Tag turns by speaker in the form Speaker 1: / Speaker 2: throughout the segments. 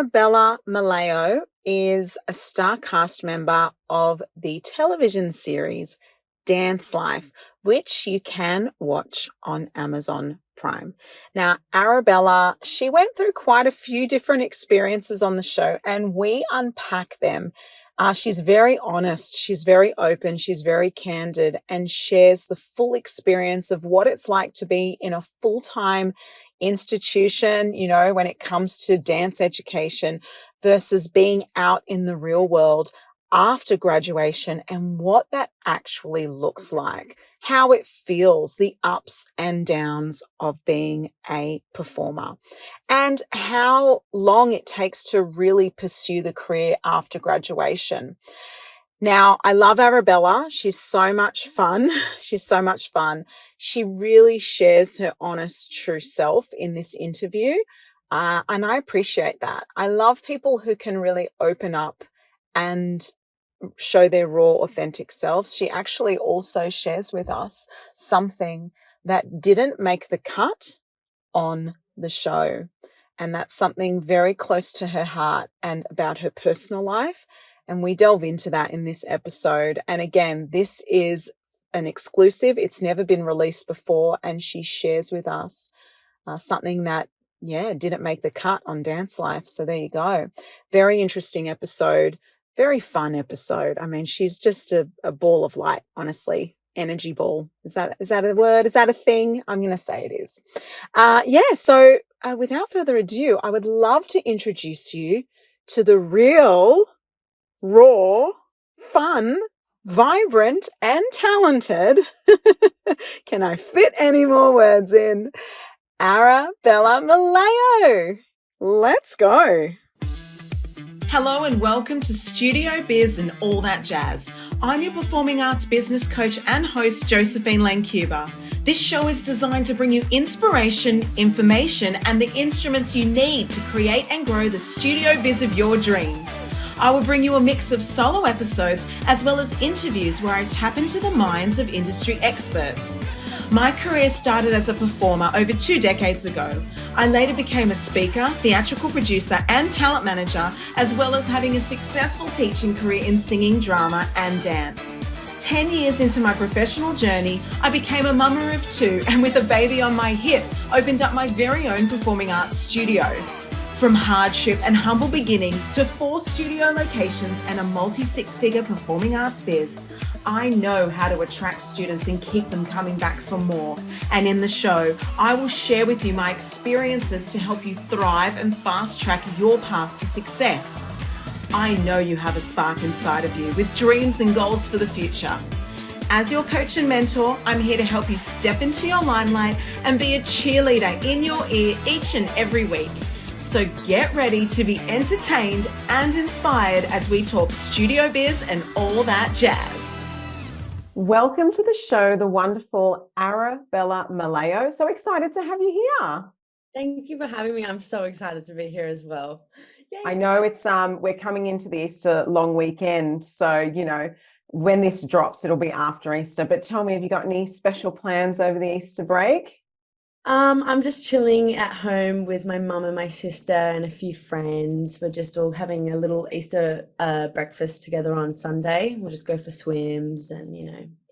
Speaker 1: Arabella Meleo is a star cast member of the television series Dance Life, which you can watch on Amazon Prime. Now, Arabella, she went through quite a few different experiences on the show, and we unpack them. She's very honest, she's very open, she's very candid, and shares the full experience of what it's like to be in a full-time institution, when it comes to dance education versus being out in the real world after graduation and what that actually looks like, how it feels, the ups and downs of being a performer, and how long it takes to really pursue the career after graduation. Now, I love Arabella. She's so much fun. She's so much fun. She really shares her honest, true self in this interview. And I appreciate that. I love people who can really open up and show their raw, authentic selves. She actually also shares with us something that didn't make the cut on the show. And that's something very close to her heart and about her personal life. And we delve into that in this episode. And again, this is an exclusive. It's never been released before. And she shares with us something that, didn't make the cut on Dance Life. So there you go. Very interesting episode. Very fun episode. I mean, she's just a ball of light, honestly. Energy ball. Is that a word? Is that a thing? I'm going to say it is. So without further ado, I would love to introduce you to the real, raw, fun, vibrant, and talented. Can I fit any more words in? Arabella Meleo. Let's go. Hello and welcome to Studio Biz and All That Jazz. I'm your performing arts business coach and host, Josephine Lancuba. This show is designed to bring you inspiration, information, and the instruments you need to create and grow the studio biz of your dreams. I will bring you a mix of solo episodes as well as interviews where I tap into the minds of industry experts. My career started as a performer over 2 decades ago. I later became a speaker, theatrical producer, and talent manager, as well as having a successful teaching career in singing, drama, and dance. 10 years into my professional journey, I became a mama of 2, and with a baby on my hip, opened up my very own performing arts studio. From hardship and humble beginnings to 4 studio locations and a multi-6-figure performing arts biz, I know how to attract students and keep them coming back for more. And in the show, I will share with you my experiences to help you thrive and fast-track your path to success. I know you have a spark inside of you with dreams and goals for the future. As your coach and mentor, I'm here to help you step into your limelight and be a cheerleader in your ear each and every week. So get ready to be entertained and inspired as we talk studio biz and all that jazz. Welcome to the show, the wonderful Arabella Meleo. So excited to have you here.
Speaker 2: Thank you for having me. I'm so excited to be here as well.
Speaker 1: Yay. I know it's we're coming into the Easter long weekend, so when this drops, it'll be after Easter. But tell me, have you got any special plans over the Easter break?
Speaker 2: I'm just chilling at home with my mum and my sister and a few friends. We're just all having a little Easter breakfast together on Sunday. We'll just go for swims and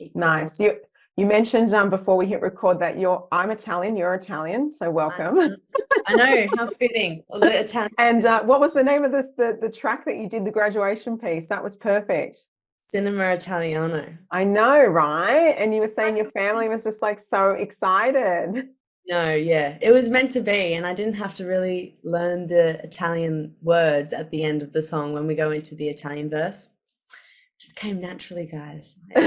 Speaker 2: eat.
Speaker 1: Nice. You mentioned before we hit record that I'm Italian, you're Italian, so welcome.
Speaker 2: I know, how fitting. The Italian.
Speaker 1: And what was the name of the track that you did the graduation piece? That was perfect.
Speaker 2: Cinema Italiano.
Speaker 1: I know, right? And you were saying your family was just like so excited.
Speaker 2: No, yeah, it was meant to be, and I didn't have to really learn the Italian words at the end of the song when we go into the Italian verse. It just came naturally, guys.
Speaker 1: You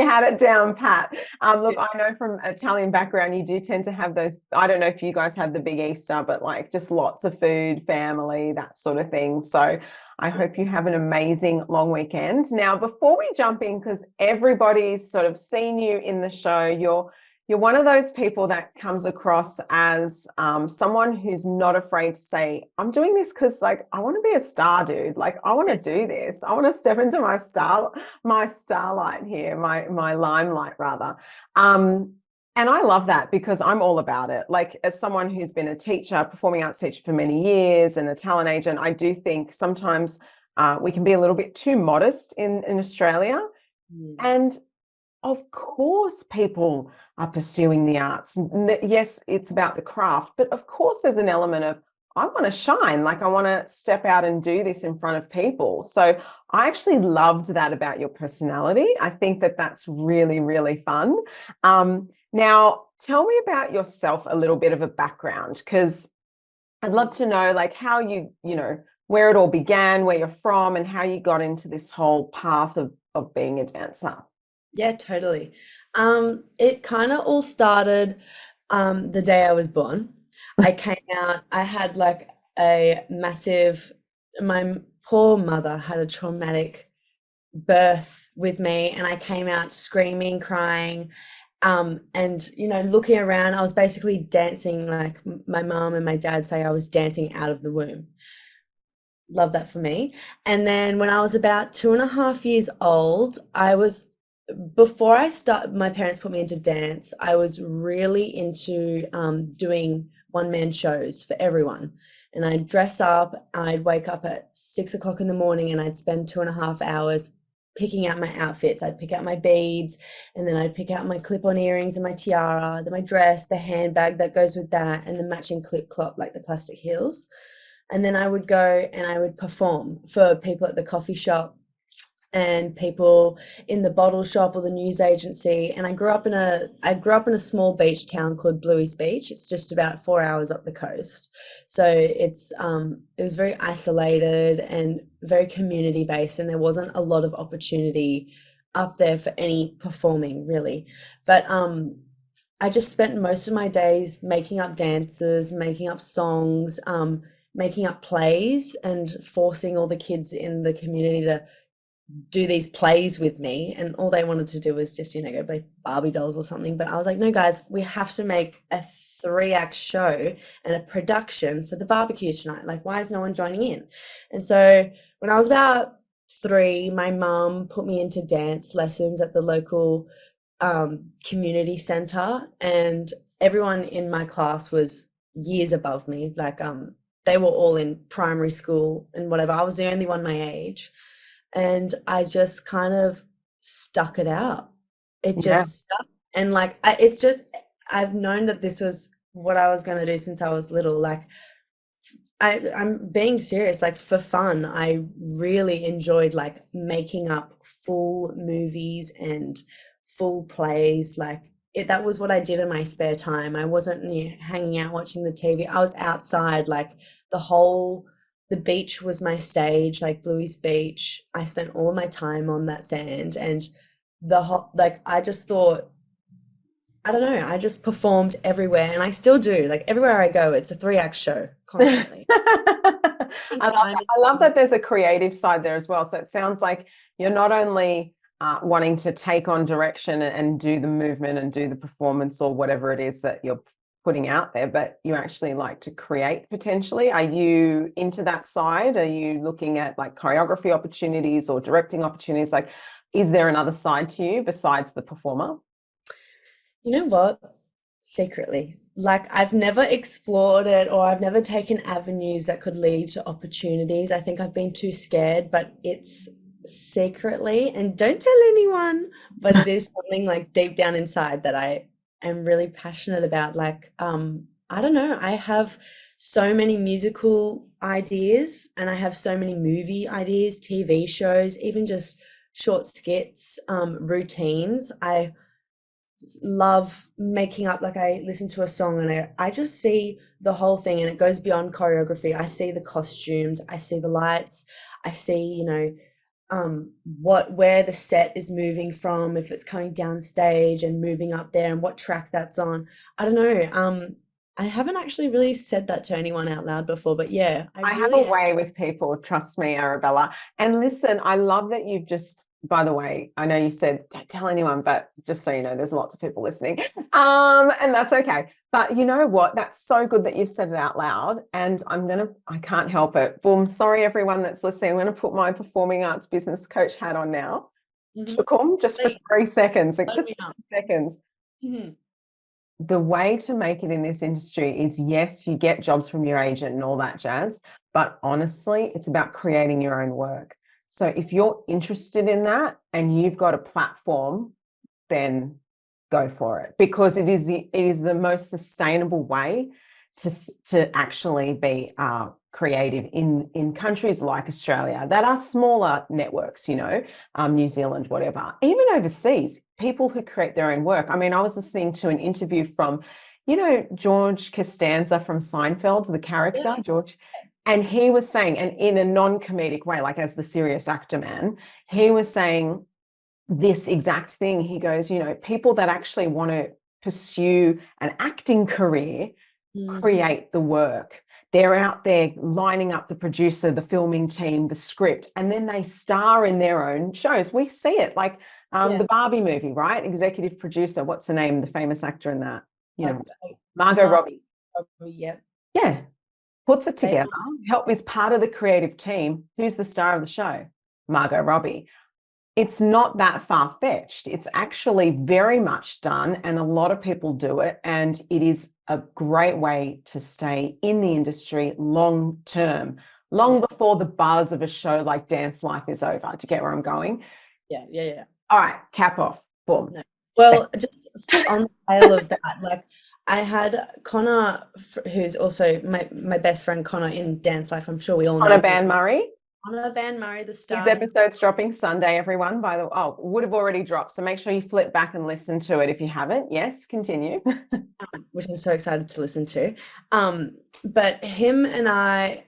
Speaker 1: had it down pat. Look, I know from Italian background, you do tend to have those, I don't know if you guys have the big Easter, but like just lots of food, family, that sort of thing. So I hope you have an amazing long weekend. Now, before we jump in, because everybody's sort of seen you in the show, you're one of those people that comes across as someone who's not afraid to say, I'm doing this because I want to be a star, dude. I want to do this. I want to step into my starlight here, my limelight rather.
Speaker 3: And I love that because I'm all about it. Like, as someone who's been a teacher, performing arts teacher for many years, and a talent agent, I do think sometimes we can be a little bit too modest in Australia.
Speaker 2: Mm.
Speaker 3: And of course, people are pursuing the arts. Yes, it's about the craft, but of course, there's an element of, I want to shine, like I want to step out and do this in front of people. So I actually loved that about your personality. I think that that's really, really fun. Now, tell me about yourself, a little bit of a background, because I'd love to know, like, how where it all began, where you're from, and how you got into this whole path of being a dancer.
Speaker 2: Yeah, totally. It kind of all started the day I was born. I came out, I had like a massive, my poor mother had a traumatic birth with me, and I came out screaming, crying, and looking around, I was basically dancing like my mom and my dad say I was dancing out of the womb. Love that for me. And then when I was about 2.5 years old, before I start, my parents put me into dance. I was really into doing one-man shows for everyone. And I'd dress up, I'd wake up at 6 o'clock in the morning, and I'd spend 2.5 hours picking out my outfits. I'd pick out my beads, and then I'd pick out my clip-on earrings and my tiara, then my dress, the handbag that goes with that, and the matching clip clop, like the plastic heels. And then I would go and I would perform for people at the coffee shop and people in the bottle shop or the news agency. And I grew up in a small beach town called Bluey's Beach. It's just about 4 hours up the coast. So it was very isolated and very community based, and there wasn't a lot of opportunity up there for any performing really. But I just spent most of my days making up dances, making up songs, making up plays, and forcing all the kids in the community to do these plays with me. And all they wanted to do was just, go play Barbie dolls or something. But I was like, no, guys, we have to make a 3-act show and a production for the barbecue tonight. Like, why is no one joining in? And so when I was about 3, my mum put me into dance lessons at the local community center, and everyone in my class was years above me. Like they were all in primary school and whatever. I was the only one my age, and I just kind of stuck it out. It
Speaker 3: Yeah.
Speaker 2: just stuck, and like I've known that this was what I was going to do since I was little. Like I'm being serious, like for fun. I really enjoyed like making up full movies and full plays. Like that was what I did in my spare time. I wasn't hanging out watching the TV. I was outside, like the beach was my stage, like Bluey's Beach. I spent all of my time on that sand, and like I just thought, I don't know, I just performed everywhere, and I still do. Like everywhere I go, it's a 3-act show constantly.
Speaker 3: I love that there's a creative side there as well. So it sounds like you're not only wanting to take on direction and do the movement and do the performance or whatever it is that you're putting out there, but you actually like to create potentially. Are you into that side? Are you looking at like choreography opportunities or directing opportunities? Like, is there another side to you besides the performer?
Speaker 2: You know what? Secretly, like I've never explored it, or I've never taken avenues that could lead to opportunities. I think I've been too scared, but it's secretly, and don't tell anyone, but it is something like deep down inside that I am really passionate about. Like, I don't know, I have so many musical ideas, and I have so many movie ideas, TV shows, even just short skits, routines. I love making up, like I listen to a song and I just see the whole thing, and it goes beyond choreography. I see the costumes, I see the lights, I see, where the set is moving from, if it's coming down stage and moving up there, and what track that's on. I don't know. I haven't actually really said that to anyone out loud before, but yeah, I
Speaker 3: I have a
Speaker 2: really am.
Speaker 3: way with people, trust me, Arabella. And listen, I love that you've just, by the way, I know you said don't tell anyone, but just so you know, there's lots of people listening. And that's okay. But you know what? That's so good that you've said it out loud. And I can't help it. Boom, sorry everyone that's listening. I'm gonna put my performing arts business coach hat on now.
Speaker 2: Mhm.
Speaker 3: Chukum, just for
Speaker 2: Please,
Speaker 3: 3 seconds, like
Speaker 2: load
Speaker 3: just
Speaker 2: me up.
Speaker 3: 3 seconds.
Speaker 2: Mhm.
Speaker 3: the way to make it in this industry is, yes, you get jobs from your agent and all that jazz, but honestly, it's about creating your own work. So if you're interested in that and you've got a platform, then go for it, because it is the most sustainable way to actually be creative in countries like Australia that are smaller networks, New Zealand, whatever, even overseas, people who create their own work. I mean, I was listening to an interview from, George Costanza from Seinfeld, the character, George, and he was saying, and in a non-comedic way, like as the serious actor man, he was saying this exact thing. He goes, people that actually want to pursue an acting career create the work. They're out there lining up the producer, the filming team, the script, and then they star in their own shows. We see it, like the Barbie movie, right? Executive producer, what's her name? The famous actor in that, Margot Robbie. Yeah. Puts it together, is part of the creative team. Who's the star of the show? Margot Robbie. It's not that far-fetched. It's actually very much done, and a lot of people do it, and it is a great way to stay in the industry long term, before the buzz of a show like Dance Life is over. To get where I'm going?
Speaker 2: Yeah.
Speaker 3: All right, cap off. Boom.
Speaker 2: No. Well, just on the tail of that, like I had Connor, who's also my best friend Connor in Dance Life. I'm sure we all know
Speaker 3: Connor Ban Murray.
Speaker 2: Connor Ban Murray, the star.
Speaker 3: His episode's dropping Sunday, everyone. Would have already dropped. So make sure you flip back and listen to it if you haven't. Yes, continue.
Speaker 2: Which I'm so excited to listen to. But him and I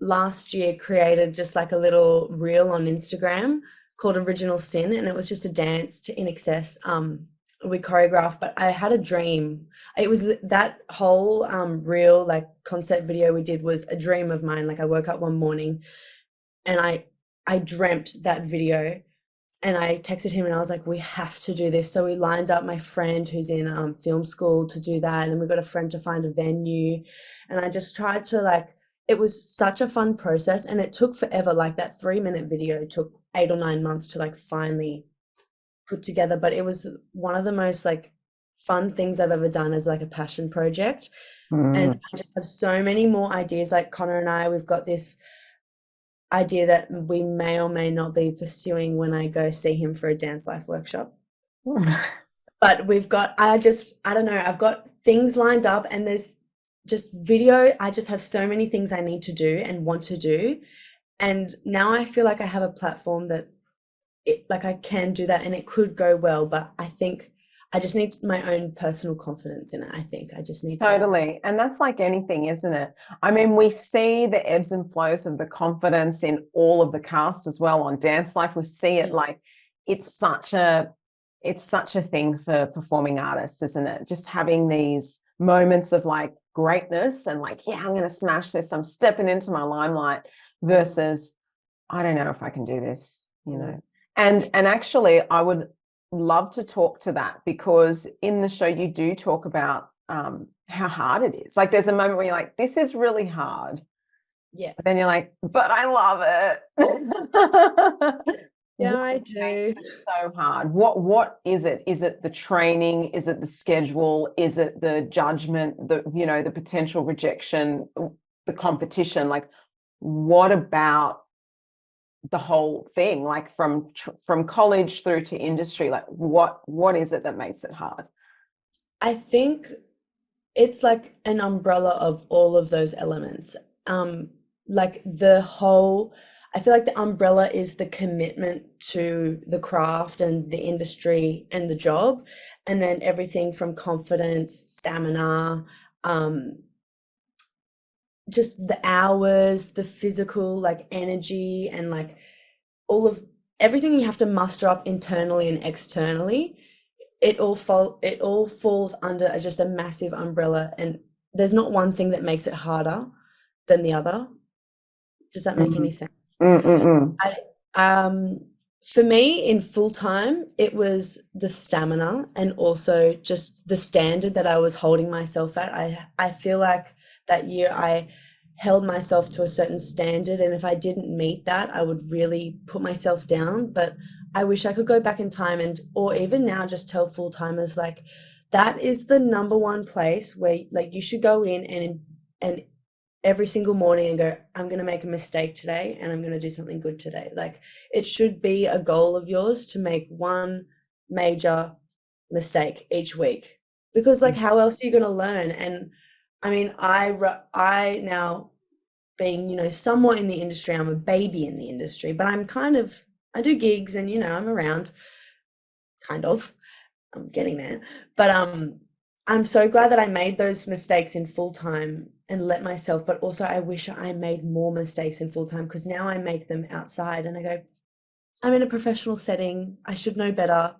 Speaker 2: last year created just like a little reel on Instagram called Original Sin, and it was just a dance to In Excess. We choreographed, but I had a dream. It was that whole reel, like concept video we did, was a dream of mine. Like I woke up one morning and I dreamt that video, and I texted him and I was like, we have to do this. So we lined up my friend who's in film school to do that, and then we got a friend to find a venue, and I just tried to it was such a fun process, and it took forever. Like that 3-minute video took 8 or 9 months to finally put together, but it was one of the most fun things I've ever done as a passion project. And I just have so many more ideas. Like Connor and I, we've got this idea that we may or may not be pursuing when I go see him for a Dance Life workshop. But I don't know, I've got things lined up, and there's just video. I just have so many things I need to do and want to do, and now I feel like I have a platform that I can do that, and it could go well, but I think I just need my own personal confidence in it. I think I just need
Speaker 3: Totally. And that's like anything, isn't it? I mean, we see the ebbs and flows of the confidence in all of the cast as well on Dance Life. We see it it's such a thing for performing artists, isn't it? Just having these moments of greatness and I'm going to smash this. I'm stepping into my limelight versus I don't know if I can do this, And actually I would love to talk to that, because in the show you do talk about how hard it is. There's a moment where you're like, this is really hard.
Speaker 2: Yeah.
Speaker 3: But then you're like, but I love it.
Speaker 2: Yeah, I do.
Speaker 3: So hard. What is it? Is it the training? Is it the schedule? Is it the judgment? The potential rejection, the competition? What about the whole thing, from college through to industry? What is it that makes it hard?
Speaker 2: I think it's an umbrella of all of those elements. I feel like the umbrella is the commitment to the craft and the industry and the job, and then everything from confidence, stamina, just the hours, the physical energy, and all of everything you have to muster up internally and externally. It all falls under just a massive umbrella, and there's not one thing that makes it harder than the other. Does that make any sense? For me, in full time, it was the stamina, and also just the standard that I was holding myself at. I feel like that year I held myself to a certain standard, and if I didn't meet that, I would really put myself down. But I wish I could go back in time or even now just tell full timers, that is the number one place where like you should go in and every single morning and go, I'm going to make a mistake today and I'm going to do something good today. Like it should be a goal of yours to make one major mistake each week, because like how else are you going to learn? And I mean, I now, being, you know, somewhat in the industry, I'm a baby in the industry, but I do gigs and, you know, I'm around, kind of. I'm getting there. But I'm so glad that I made those mistakes in full time and let myself, but also I wish I made more mistakes in full time, because now I make them outside and I go, I'm in a professional setting, I should know better.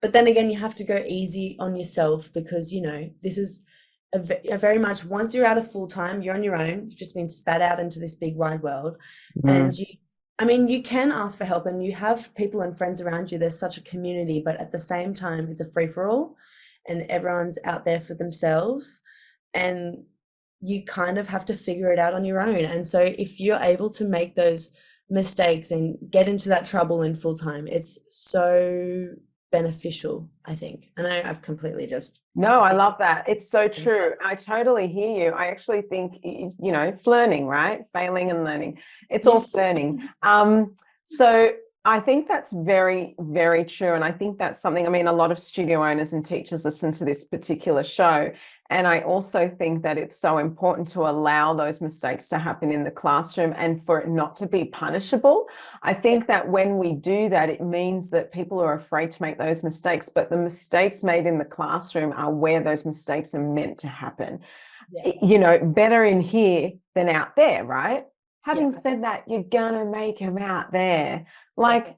Speaker 2: But then again, you have to go easy on yourself, because, you know, this is a very much, once you're out of full time, you're on your own. You've just been spat out into this big wide world. And I mean, you can ask for help and you have people and friends around you. There's such a community, but at the same time, it's a free for all and everyone's out there for themselves. And you kind of have to figure it out on your own. And so if you're able to make those mistakes and get into that trouble in full time, it's so beneficial, I think. And I've completely just
Speaker 3: No, I love that. It's so true. I totally hear you. I actually think, you know, it's learning, right? Failing and learning. It's all
Speaker 2: Yes.
Speaker 3: learning. So I think that's very, very true. And I think that's something, I mean, a lot of studio owners and teachers listen to this particular show. And I also think that it's so important to allow those mistakes to happen in the classroom and for it not to be punishable. I think that when we do that, it means that people are afraid to make those mistakes, but the mistakes made in the classroom are where those mistakes are meant to happen.
Speaker 2: Yeah.
Speaker 3: You know, better in here than out there, right? Having
Speaker 2: Yeah.
Speaker 3: said that, you're gonna make them out there. Like,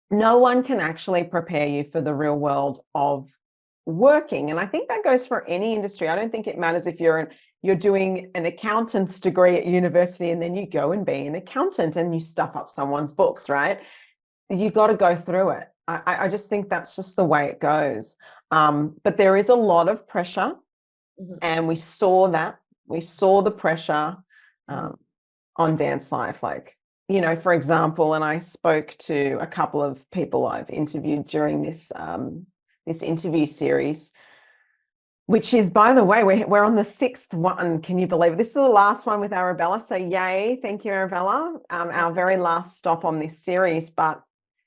Speaker 3: no one can actually prepare you for the real world of working. And I think that goes for any industry. I don't think it matters if you're doing an accountant's degree at university and then you go and be an accountant and you stuff up someone's books, right? You got to go through it. I just think that's just the way it goes. But there is a lot of pressure, and we saw that. We saw the pressure on Dance Life. Like, you know, for example, and I spoke to a couple of people I've interviewed during this this interview series, which is, by the way, we're on the 6th one. Can you believe it? This is the last one with Arabella. So yay. Thank you, Arabella. Our very last stop on this series. But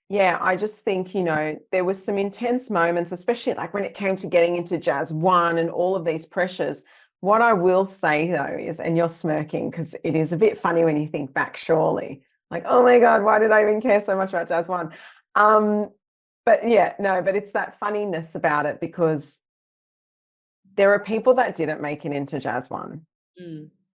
Speaker 3: yeah, I just think, you know, there was some intense moments, especially like when it came to getting into Jazz 1 and all of these pressures. What I will say though is, and you're smirking because it is a bit funny when you think back, surely. Like, oh my God, why did I even care so much about Jazz 1? But yeah, no, but it's that funniness about it, because there are people that didn't make it into Jazz 1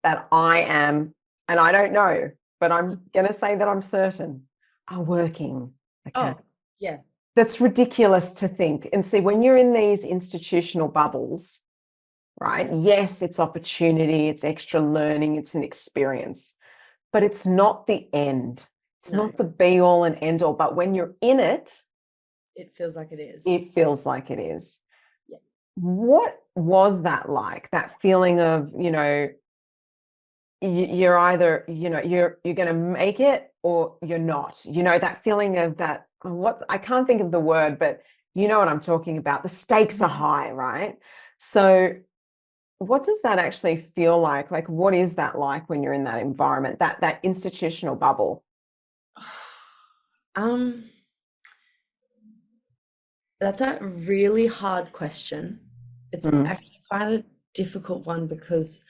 Speaker 3: that I am, and I don't know, but I'm going to say that I'm certain, are working. Okay.
Speaker 2: Oh, yeah.
Speaker 3: That's ridiculous to think. And see, when you're in these institutional bubbles, right? Yes, it's opportunity, it's extra learning, it's an experience, but it's not the end. It's not the be all and end all. But when you're in it,
Speaker 2: it feels like it is.
Speaker 3: It feels like it is.
Speaker 2: Yeah.
Speaker 3: What was that like? That feeling of, you know, you're either, you know, you're going to make it or you're not. You know, that feeling of that, I can't think of the word, but you know what I'm talking about. The stakes are high, right? So what does that actually feel like? Like, what is that like when you're in that environment, that institutional bubble?
Speaker 2: That's a really hard question. It's actually quite a difficult one, because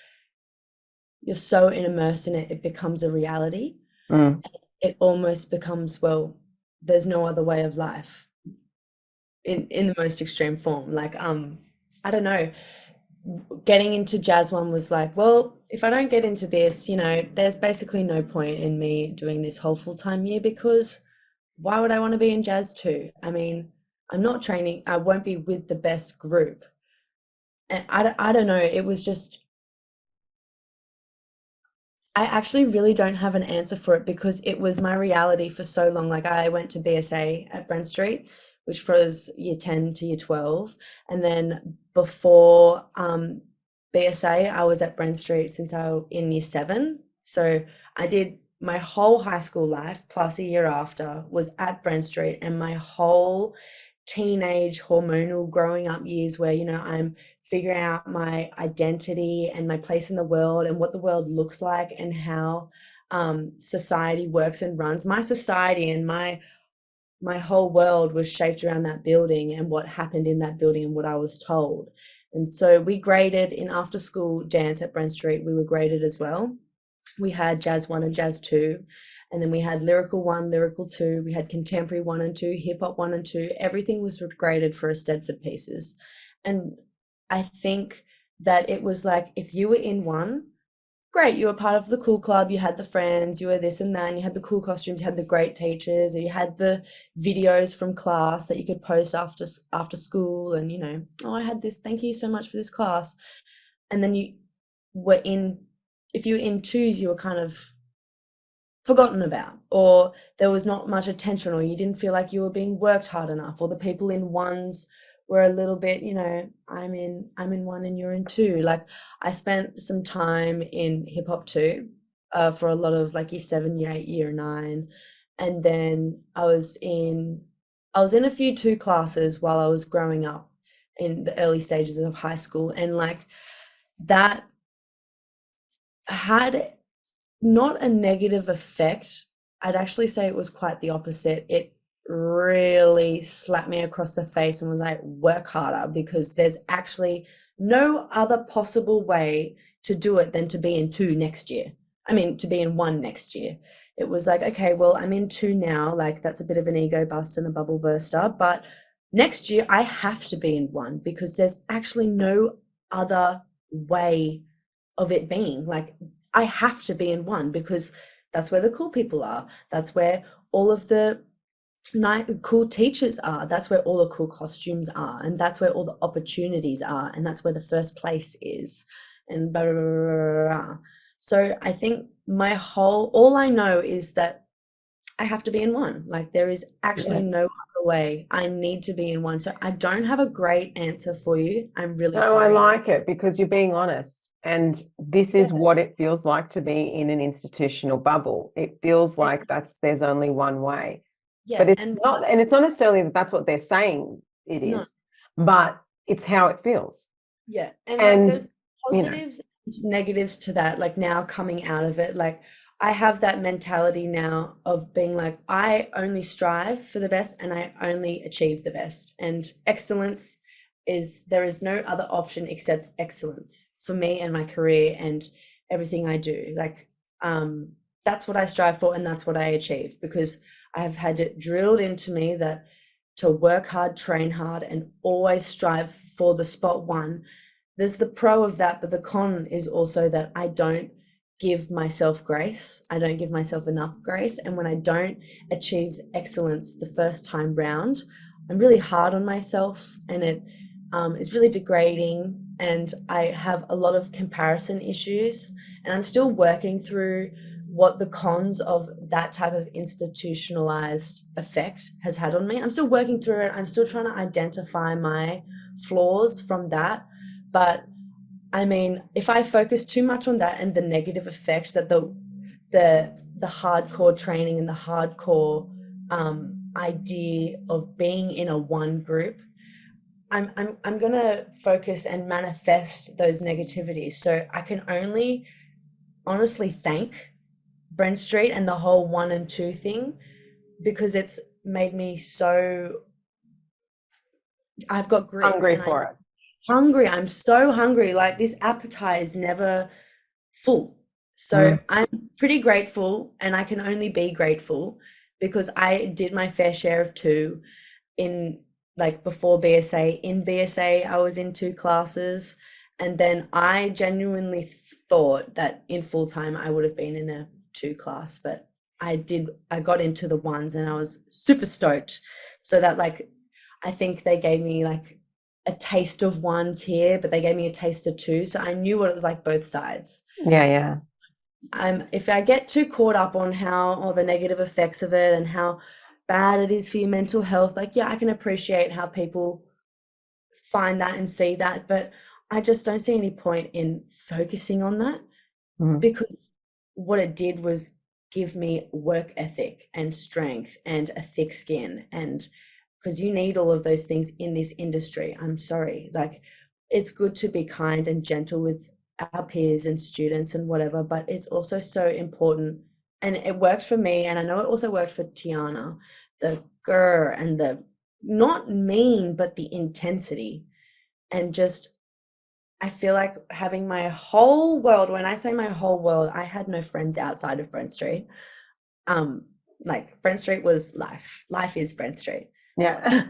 Speaker 2: you're so immersed in it, it becomes a reality. It almost becomes, well, there's no other way of life in the most extreme form. Like, I don't know, getting into Jazz 1 was like, well, if I don't get into this, you know, there's basically no point in me doing this whole full-time year, because why would I want to be in Jazz 2? I mean, I'm not training, I won't be with the best group. And I don't know, it was just, I actually really don't have an answer for it, because it was my reality for so long. Like, I went to BSA at Brent Street, which was year 10 to year 12. And then before BSA, I was at Brent Street since I was in year 7. So I did my whole high school life plus a year after was at Brent Street, and my whole teenage hormonal growing up years where, you know, I'm figuring out my identity and my place in the world and what the world looks like and how society works and runs. My society and my whole world was shaped around that building and what happened in that building and what I was told. And so we graded in after school dance at Brent Street. We were graded as well. We had jazz 1 and jazz 2, and then we had lyrical 1, lyrical 2, we had contemporary 1 and 2, hip hop 1 and 2. Everything was graded for Stedford pieces. And I think that it was like, if you were in 1, great, you were part of the cool club, you had the friends, you were this and that, and you had the cool costumes, you had the great teachers, or you had the videos from class that you could post after school, and, you know, oh, I had this, thank you so much for this class. And then you were in, if you were in 2s, you were kind of forgotten about, or there was not much attention, or you didn't feel like you were being worked hard enough, or the people in 1s were a little bit, you know, I'm in 1 and you're in 2. Like, I spent some time in hip hop too, for a lot of like year 7, year 8, year 9, and then I was in a few 2 classes while I was growing up in the early stages of high school, and like that had not a negative effect. I'd actually say it was quite the opposite. It really slapped me across the face and was like, work harder, because there's actually no other possible way to do it than to be in 2 next year. I mean, to be in 1 next year. It was like, okay, well, I'm in 2 now. Like, that's a bit of an ego bust and a bubble burster. But next year, I have to be in 1, because there's actually no other way of it being. Like, I have to be in 1, because that's where the cool people are. That's where all of the cool teachers are. That's where all the cool costumes are. And that's where all the opportunities are. And that's where the first place is. And blah, blah, blah, blah, blah. So I think all I know is that I have to be in 1. Like, there is actually no other way. I need to be in 1. So I don't have a great answer for you. I'm really sorry.
Speaker 3: I like it, because you're being honest. And this is what it feels like to be in an institutional bubble. It feels like there's only one way.
Speaker 2: Yeah,
Speaker 3: but it's not, and it's not necessarily that that's what they're saying it is, but it's how it feels.
Speaker 2: Yeah, and like, there's positives and negatives to that. Like, now coming out of it, like, I have that mentality now of being like, I only strive for the best and I only achieve the best. And excellence there is no other option except excellence for me and my career and everything I do. Like, that's what I strive for, and that's what I achieve, because I have had it drilled into me that to work hard, train hard, and always strive for the spot 1. There's the pro of that, but the con is also that I don't give myself grace. I don't give myself enough grace. And when I don't achieve excellence the first time round, I'm really hard on myself, and it is really degrading. And I have a lot of comparison issues, and I'm still working through what the cons of that type of institutionalized effect has had on me. I'm still working through it. I'm still trying to identify my flaws from that. But I mean, if I focus too much on that and the negative effect that the hardcore training and the hardcore idea of being in a 1 group, I'm gonna focus and manifest those negativities. So I can only honestly thank Brent Street and the whole 1 and 2 thing, because it's made me so, I've got grit.
Speaker 3: Hungry for it.
Speaker 2: Hungry. I'm so hungry. Like, this appetite is never full. So I'm pretty grateful, and I can only be grateful because I did my fair share of 2 in, like, before BSA. In BSA, I was in 2 classes, and then I genuinely thought that in full time I would have been in a 2 class, but I got into the 1s, and I was super stoked. So that, like, I think they gave me like a taste of 1s here, but they gave me a taste of 2. So I knew what it was like both sides.
Speaker 3: Yeah.
Speaker 2: If I get too caught up on all the negative effects of it and how bad it is for your mental health, like, yeah, I can appreciate how people find that and see that, but I just don't see any point in focusing on that, because what it did was give me work ethic and strength and a thick skin, and because you need all of those things in this industry. I'm sorry. Like, it's good to be kind and gentle with our peers and students and whatever, but it's also so important. And it worked for me, and I know it also worked for Tiana, the grr and the not mean, but the intensity. And just, I feel like having my whole world, when I say my whole world, I had no friends outside of Brent Street. Like, Brent Street was life. Life is Brent Street.
Speaker 3: Yeah.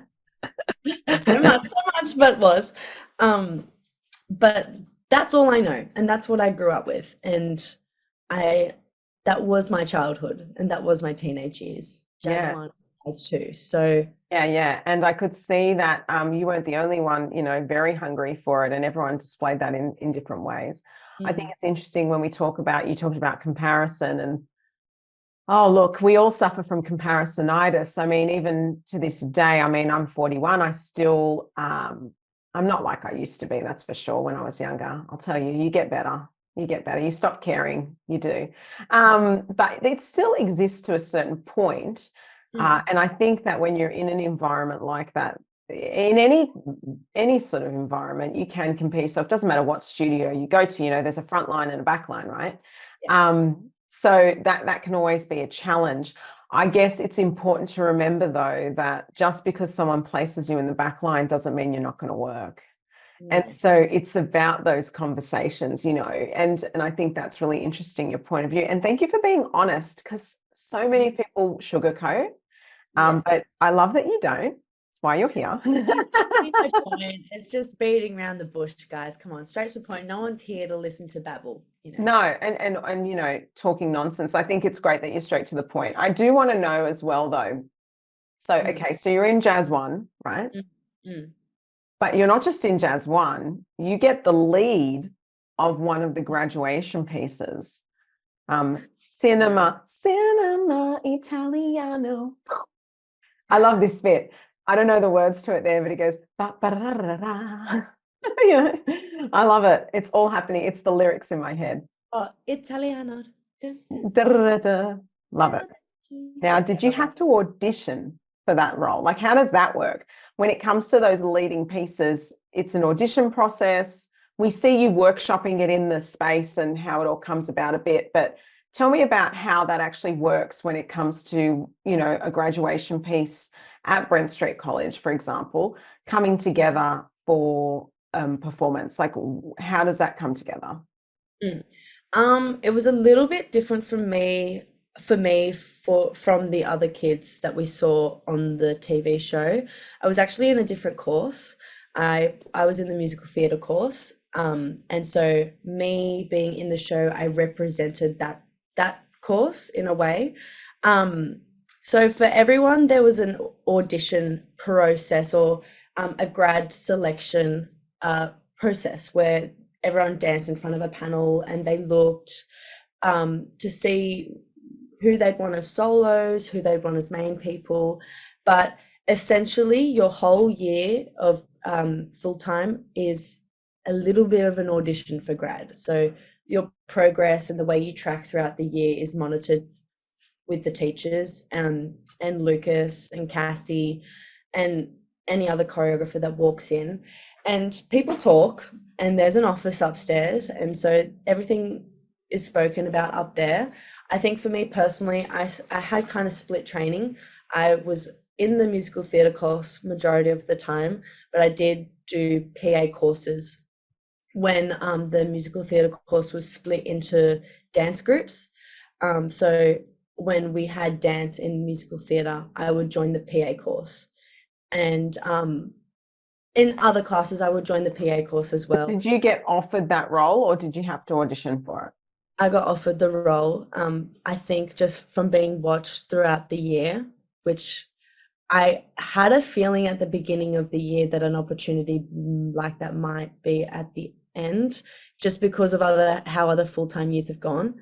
Speaker 2: Not so much, but was. But that's all I know, and that's what I grew up with, and that was my childhood, and that was my teenage years. Jazz
Speaker 3: Yeah.
Speaker 2: 1, Jazz 2. So
Speaker 3: Yeah. And I could see that you weren't the only one, very hungry for it, and everyone displayed that in different ways. I think it's interesting when you talked about comparison, and oh, look, we all suffer from comparisonitis. I mean, even to this day, I mean, I'm 41. I still, I'm not like I used to be, that's for sure, when I was younger. I'll tell you, you get better. You get better. You stop caring. You do. But it still exists to a certain point. And I think that when you're in an environment like that, in any sort of environment, you can compare yourself. Doesn't matter what studio you go to, there's a front line and a back line, right?
Speaker 2: Yeah.
Speaker 3: So that can always be a challenge. I guess it's important to remember, though, that just because someone places you in the back line doesn't mean you're not going to work. And so it's about those conversations, and I think that's really interesting, your point of view. And thank you for being honest, because so many people sugarcoat. But I love that you don't. That's why you're here.
Speaker 2: It's just beating around the bush, guys. Come on, straight to the point. No one's here to listen to babble.
Speaker 3: No, and talking nonsense. I think it's great that you're straight to the point. I do want to know as well, though. So, okay, so you're in Jazz 1, right? But you're not just in Jazz 1. You get the lead of one of the graduation pieces. Cinema Italiano. I love this bit. I don't know the words to it there, but it goes, I love it. It's all happening. It's the lyrics in my head.
Speaker 2: Oh, Italiano.
Speaker 3: Love it. Now, did you have to audition for that role? Like, how does that work? When it comes to those leading pieces, it's an audition process. We see you workshopping it in the space and how it all comes about a bit, but tell me about how that actually works when it comes to, a graduation piece at Brent Street College, for example, coming together for performance. Like, how does that come together?
Speaker 2: It was a little bit different from the other kids that we saw on the TV show. I was actually in a different course. I was in the musical theatre course. And so me being in the show, I represented that course in a way. So for everyone, there was an audition process or a grad selection process where everyone danced in front of a panel and they looked to see who they'd want as solos, who they'd want as main people. But essentially, your whole year of full-time is a little bit of an audition for grad. So your progress and the way you track throughout the year is monitored with the teachers and Lucas and Cassie and any other choreographer that walks in. And people talk, and there's an office upstairs, and so everything is spoken about up there. I think for me personally, I had kind of split training. I was in the musical theatre course majority of the time, but I did do PA courses when the musical theatre course was split into dance groups. So when we had dance in musical theatre, I would join the PA course. And in other classes, I would join the PA course as well.
Speaker 3: Did you get offered that role, or did you have to audition for it?
Speaker 2: I got offered the role, I think just from being watched throughout the year, which I had a feeling at the beginning of the year that an opportunity like that might be at the end, just because of how other full-time years have gone.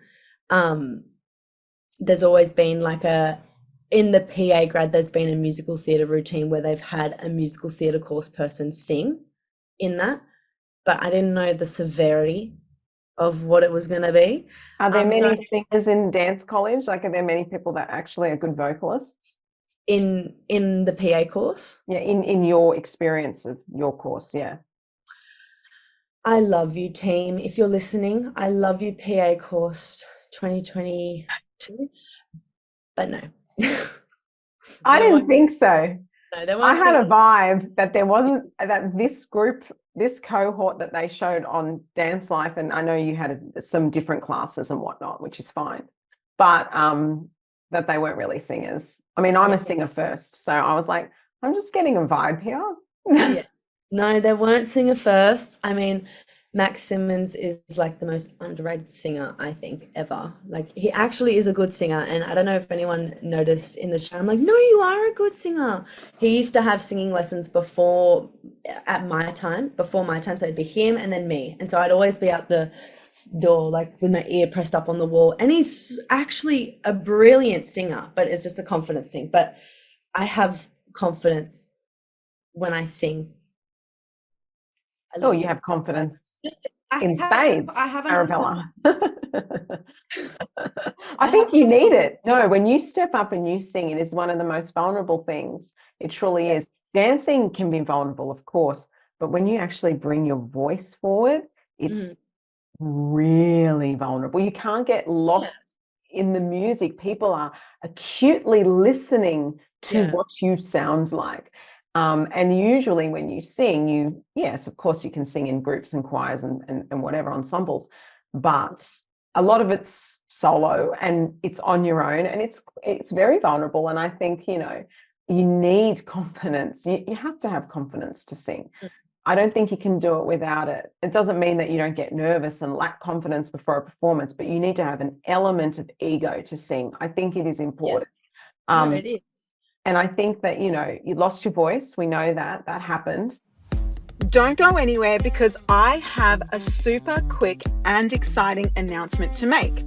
Speaker 2: There's always been in the PA grad, there's been a musical theatre routine where they've had a musical theatre course person sing in that, but I didn't know the severity of what it was going to be.
Speaker 3: Are there many singers in dance college? Like, are there many people that actually are good vocalists?
Speaker 2: in the PA course.
Speaker 3: Yeah, in your experience of your course, yeah.
Speaker 2: I love you, team. If you're listening, I love you, PA course 2022. But no.
Speaker 3: I
Speaker 2: There
Speaker 3: didn't
Speaker 2: won't
Speaker 3: think so.
Speaker 2: no, there
Speaker 3: I
Speaker 2: won't
Speaker 3: had a
Speaker 2: sing.
Speaker 3: vibe that there wasn't, that this group, this cohort that they showed on Dance Life, and I know you had some different classes and whatnot, which is fine, but that they weren't really singers. I mean, I'm a singer first, so I was like, I'm just getting a vibe here.
Speaker 2: Yeah. No, they weren't singer first. I mean, Max Simmons is like the most underrated singer, I think, ever. Like, he actually is a good singer. And I don't know if anyone noticed in the show. I'm like, no, you are a good singer. He used to have singing lessons before, before my time. So it'd be him and then me. And so I'd always be out the door, like with my ear pressed up on the wall. And he's actually a brilliant singer, but it's just a confidence thing. But I have confidence when I sing.
Speaker 3: Oh, you have confidence in
Speaker 2: I
Speaker 3: spades,
Speaker 2: have
Speaker 3: Arabella. I think you need it. No, when you step up and you sing, it is one of the most vulnerable things. It truly is. Dancing can be vulnerable, of course, but when you actually bring your voice forward, it's really vulnerable. You can't get lost in the music. People are acutely listening to what you sound like. And usually when you sing, yes, of course, you can sing in groups and choirs and whatever ensembles, but a lot of it's solo and it's on your own, and it's very vulnerable. And I think, you need confidence. You have to have confidence to sing. I don't think you can do it without it. It doesn't mean that you don't get nervous and lack confidence before a performance, but you need to have an element of ego to sing. I think it is important.
Speaker 2: No, it is.
Speaker 3: And I think that, you lost your voice. We know that happened.
Speaker 1: Don't go anywhere, because I have a super quick and exciting announcement to make.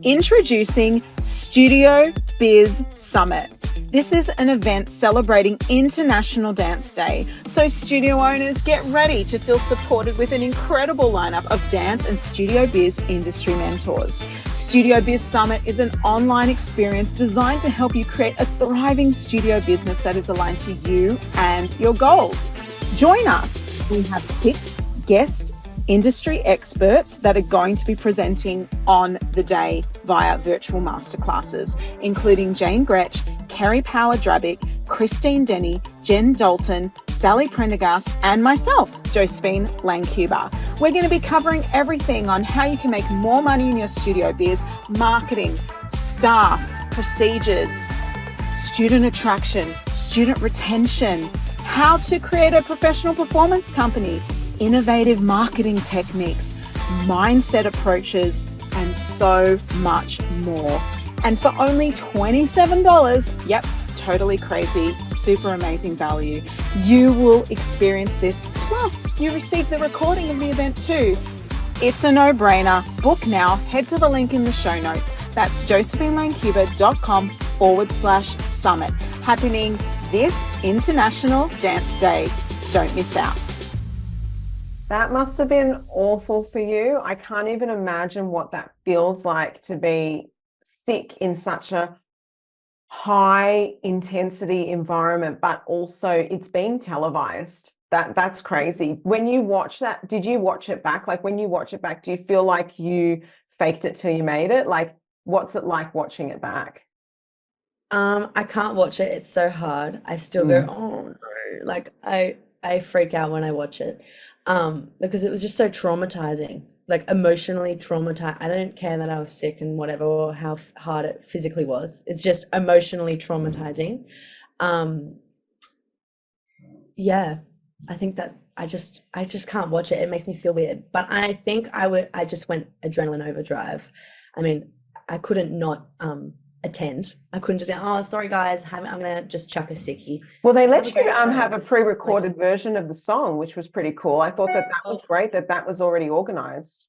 Speaker 1: Introducing Studio BIZ Summit. This is an event celebrating International Dance Day, so studio owners, get ready to feel supported with an incredible lineup of dance and studio biz industry mentors. Studio BIZ Summit is an online experience designed to help you create a thriving studio business that is aligned to you and your goals. Join us. We have 6 guest industry experts that are going to be presenting on the day via virtual masterclasses, including Jane Gretsch, Kerry Power-Drabick, Christine Denny, Jen Dalton, Sally Prendergast, and myself, Josephine Lancuba. We're going to be covering everything on how you can make more money in your studio biz, marketing, staff, procedures, student attraction, student retention, how to create a professional performance company, innovative marketing techniques, mindset approaches, and so much more. And for only $27, yep, totally crazy, super amazing value, you will experience this. Plus, you receive the recording of the event too. It's a no-brainer. Book now. Head to the link in the show notes. That's josephinelancuba.com/summit. Happening this International Dance Day. Don't miss out.
Speaker 3: That must have been awful for you. I can't even imagine what that feels like to be sick in such a high intensity environment, but also it's being televised. That's crazy. When you watch that, did you watch it back? Like, when you watch it back, do you feel like you faked it till you made it? Like, what's it like watching it back?
Speaker 2: I can't watch it. It's so hard. I still go, oh no. Like, I freak out when I watch it. Because it was just so traumatizing, like emotionally traumatized. I don't care that I was sick and whatever, or how hard it physically was. It's just emotionally traumatizing. Yeah, I think that I just can't watch it. It makes me feel weird. But I think I just went adrenaline overdrive. I mean, I couldn't not attend. I couldn't just be, oh, sorry guys, I'm gonna just chuck a sickie.
Speaker 3: Well, they let you have a pre-recorded version of the song, which was pretty cool. I thought that was great, that was already organized.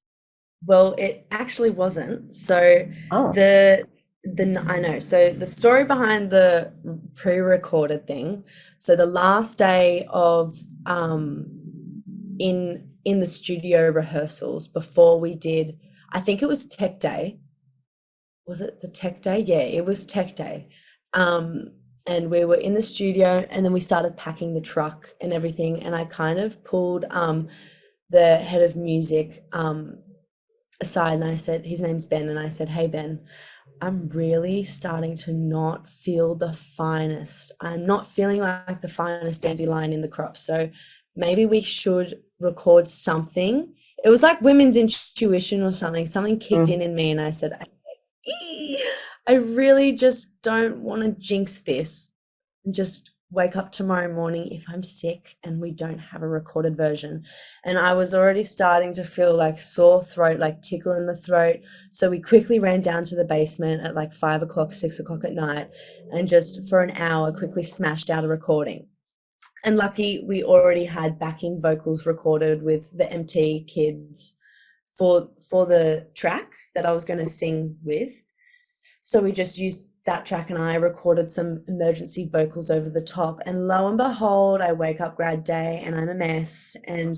Speaker 2: Well, it actually wasn't. So I know. So the story behind the pre-recorded thing. So the last day of in the studio rehearsals before we did, I think it was Tech Day. Was it the Tech Day? Yeah, it was Tech Day. and we were in the studio, and then we started packing the truck and everything, and I kind of pulled the head of music aside, and I said, his name's Ben, and I said, hey Ben, I'm really starting to not feel the finest. I'm not feeling like the finest dandelion in the crop. So maybe we should record something. It was like women's intuition or something. Something kicked in me, and I said, I really just don't want to jinx this and just wake up tomorrow morning if I'm sick and we don't have a recorded version. And I was already starting to feel like sore throat, like tickle in the throat. So we quickly ran down to the basement at like 5 o'clock, 6 o'clock at night, and just for an hour quickly smashed out a recording. And lucky we already had backing vocals recorded with the MT kids for the track that I was going to sing with. So we just used that track, and I recorded some emergency vocals over the top, and lo and behold, I wake up grad day and I'm a mess, and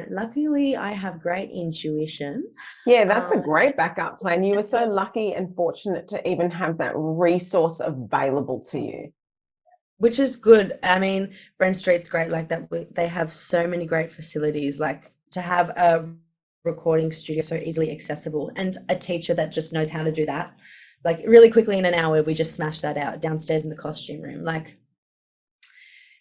Speaker 2: luckily I have great intuition.
Speaker 3: Yeah, that's a great backup plan. You were so lucky and fortunate to even have that resource available to you.
Speaker 2: Which is good. I mean, Brent Street's great like that. They have so many great facilities, like to have a recording studio so easily accessible, and a teacher that just knows how to do that. Like really quickly in an hour, we just smashed that out downstairs in the costume room. Like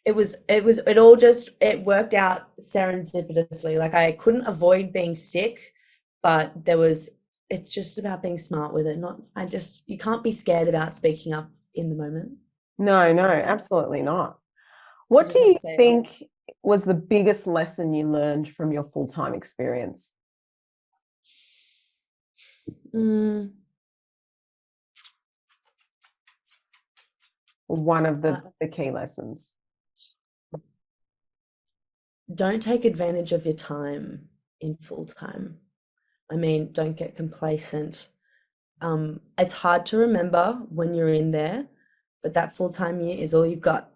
Speaker 2: it worked out serendipitously. Like I couldn't avoid being sick, but it's just about being smart with it. You can't be scared about speaking up in the moment.
Speaker 3: No, absolutely not. What do you think was the biggest lesson you learned from your full-time experience? One of the key lessons.
Speaker 2: Don't take advantage of your time in full-time. I mean, don't get complacent. It's hard to remember when you're in there, but that full-time year is all you've got.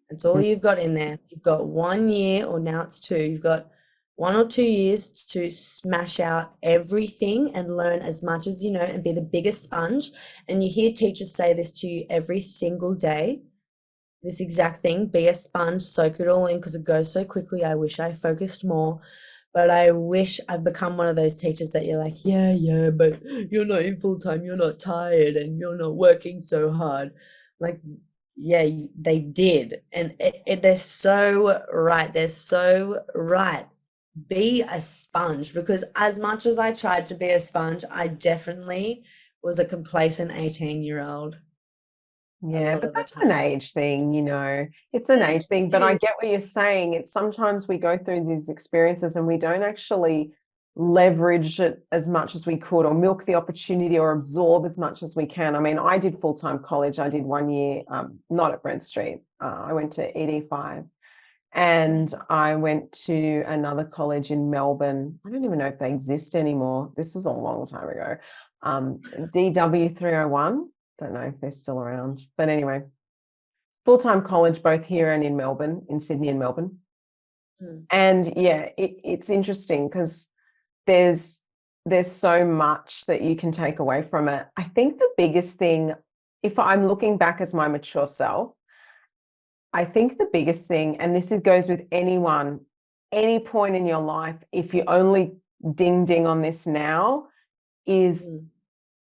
Speaker 2: It's all you've got in there. You've got 1 year, or now it's 2. You've got 1 or 2 years to smash out everything and learn as much as you know and be the biggest sponge. And you hear teachers say this to you every single day, this exact thing: be a sponge, soak it all in, because it goes so quickly. I wish I focused more, but I wish I've become one of those teachers that you're like, yeah, but you're not in full-time, you're not tired, and you're not working so hard. Like, yeah, they did. And they're so right. They're so right. Be a sponge, because as much as I tried to be a sponge, I definitely was a complacent 18-year-old.
Speaker 3: Yeah, but that's an age thing, it's an age thing, but I get what you're saying. It's sometimes we go through these experiences and we don't actually leverage it as much as we could, or milk the opportunity, or absorb as much as we can. I mean, I did full-time college. I did 1 year, not at Brent Street. I went to ED5, and I went to another college in Melbourne. I don't even know if they exist anymore. This was a long time ago. DW 301. Don't know if they're still around, but anyway, full-time college, both here and in Melbourne, in Sydney and Melbourne. And yeah, it's interesting because there's so much that you can take away from it. I think the biggest thing, if I'm looking back as my mature self, I think the biggest thing, and this goes with anyone, any point in your life, if you only ding on this now, is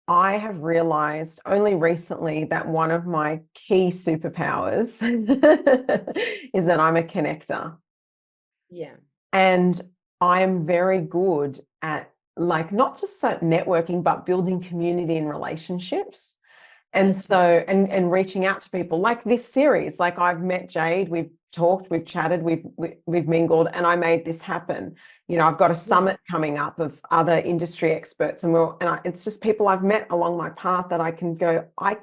Speaker 3: I have realized only recently that one of my key superpowers is that I'm a connector.
Speaker 2: Yeah.
Speaker 3: And I'm very good at, like, not just networking, but building community and relationships. And so, and reaching out to people like this series. Like, I've met Jade, we've talked, we've chatted, we've mingled, and I made this happen. I've got a summit coming up of other industry experts, and it's just people I've met along my path that I can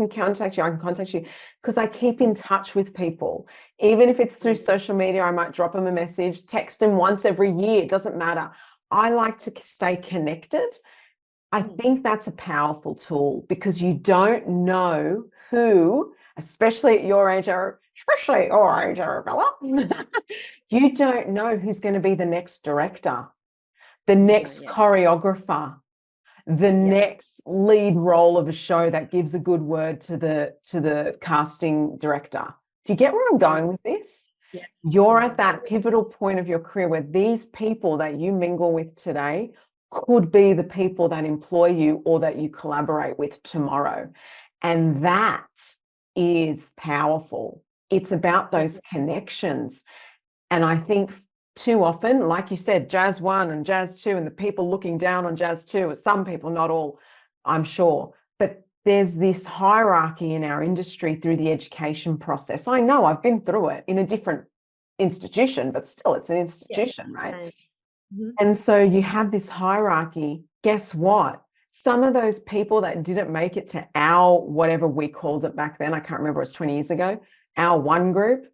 Speaker 3: contact you, because I keep in touch with people. Even if it's through social media, I might drop them a message, text them once every year, it doesn't matter. I like to stay connected. I think that's a powerful tool, because you don't know who, especially at your age, Arabella, you don't know who's going to be the next director, the next choreographer, the next lead role of a show that gives a good word to the casting director. Do you get where I'm going with this?
Speaker 2: Yes.
Speaker 3: You're
Speaker 2: Yes.
Speaker 3: at that pivotal point of your career where these people that you mingle with today could be the people that employ you or that you collaborate with tomorrow. And that is powerful. It's about those connections. And I think too often, like you said, Jazz 1 and Jazz 2 and the people looking down on Jazz 2, some people, not all, I'm sure, but there's this hierarchy in our industry through the education process. I know I've been through it in a different institution, but still it's an institution, right?
Speaker 2: Mm-hmm.
Speaker 3: And so you have this hierarchy. Guess what? Some of those people that didn't make it to our, whatever we called it back then, I can't remember, it was 20 years ago, our one group,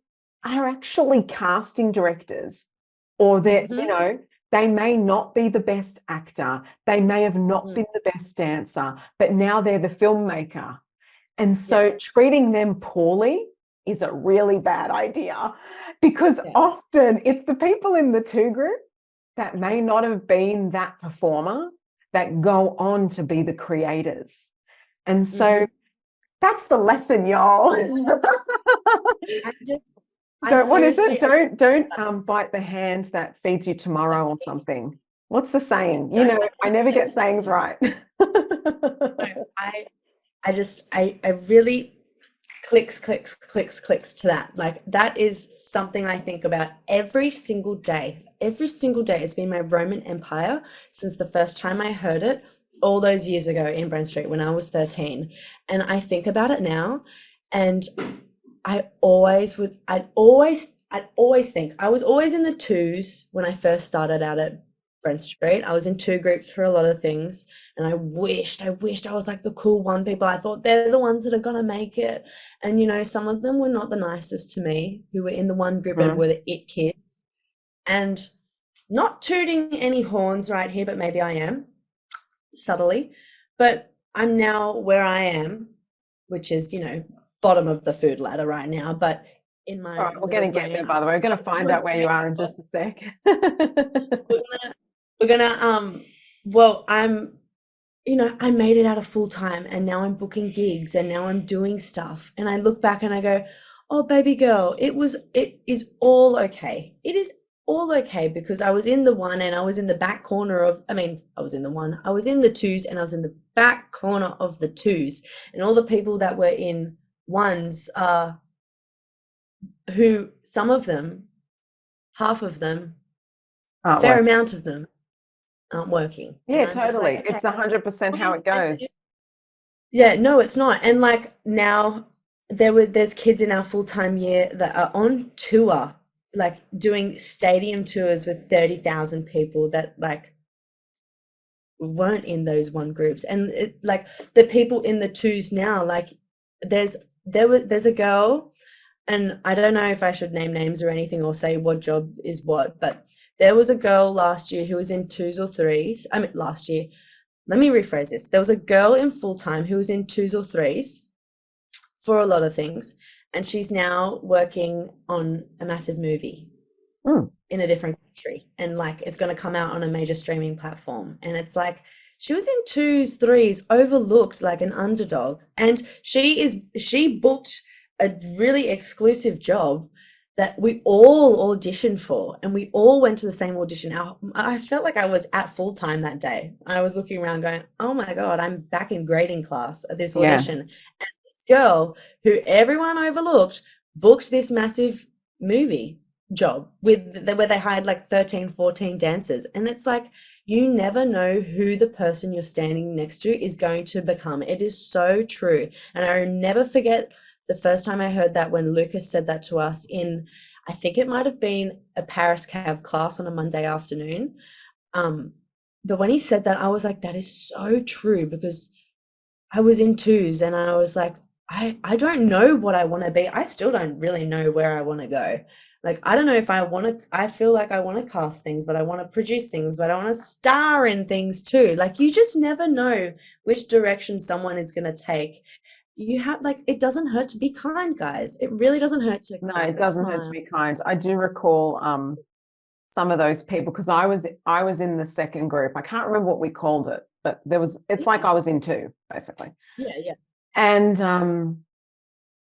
Speaker 3: are actually casting directors, or that, you know, they may not be the best actor. They may have not been the best dancer, but now they're the filmmaker. And so treating them poorly is a really bad idea, because often it's the people in the 2 group that may not have been that performer that go on to be the creators. And so that's the lesson, y'all. Don't bite the hand that feeds you tomorrow or something. What's the saying? You know, I never get sayings right.
Speaker 2: I really clicks to that. Like, that is something I think about every single day. Every single day. It's been my Roman Empire since the first time I heard it all those years ago in Brent Street when I was 13. And I think about it now, and I'd always think, I was always in the 2s when I first started out at Brent Street. I was in 2 groups for a lot of things, and I wished I was like the cool 1 people. I thought they're the ones that are gonna make it. And, you know, some of them were not the nicest to me, who were in the 1 group and were the it kids. And not tooting any horns right here, but maybe I am, subtly. But I'm now where I am, which is, you know, bottom of the food ladder right now, but in my
Speaker 3: we're going to get there, by the way. We're going to find out where you are in just a sec.
Speaker 2: Well, you know, I made it out of full time, and now I'm booking gigs, and now I'm doing stuff, and I look back and I go, oh, baby girl, it is all okay. It is all okay, because I was in the 1 and I was in the back corner of, I was in the 1, I was in the 2s and I was in the back corner of the 2s, and all the people that were in 1s are who, some of them, half of them, a fair amount of them aren't working.
Speaker 3: Yeah, totally. Like, okay, it's 100% how it goes.
Speaker 2: Yeah, no, it's not. And like, now there's kids in our full-time year that are on tour, like doing stadium tours with 30,000 people that like weren't in those 1 groups. And it, like, the people in the 2s now, like there's a girl, and I don't know if I should name names or anything or say what job is what, but there was a girl last year who was in 2s or 3s. Last year, let me rephrase this. There was a girl in full-time who was in 2s or 3s for a lot of things, and she's now working on a massive movie in a different country, and like, it's going to come out on a major streaming platform. And it's like, she was in 2s, 3s, overlooked like an underdog, and she booked a really exclusive job that we all auditioned for, and we all went to the same audition. I felt like I was at full time that day. I was looking around going, oh my God, I'm back in grading class at this audition. Yes. And this girl who everyone overlooked booked this massive movie job where they hired like 13, 14 dancers. And it's like, you never know who the person you're standing next to is going to become. It is so true. And I never forget the first time I heard that, when Lucas said that to us in, I think it might have been a Paris Cav class on a Monday afternoon. But when he said that, I was like, that is so true, because I was in 2s and I was like, I don't know what I want to be. I still don't really know where I want to go. Like, I don't know if I feel like I want to cast things, but I want to produce things, but I want to star in things too. Like, you just never know which direction someone is going to take. You have, like, it doesn't hurt to be kind, guys. It really doesn't hurt to.
Speaker 3: No, it doesn't hurt to be kind. I do recall some of those people, because I was in the 2nd group. I can't remember what we called it. but it's like I was in two, basically.
Speaker 2: Yeah.
Speaker 3: And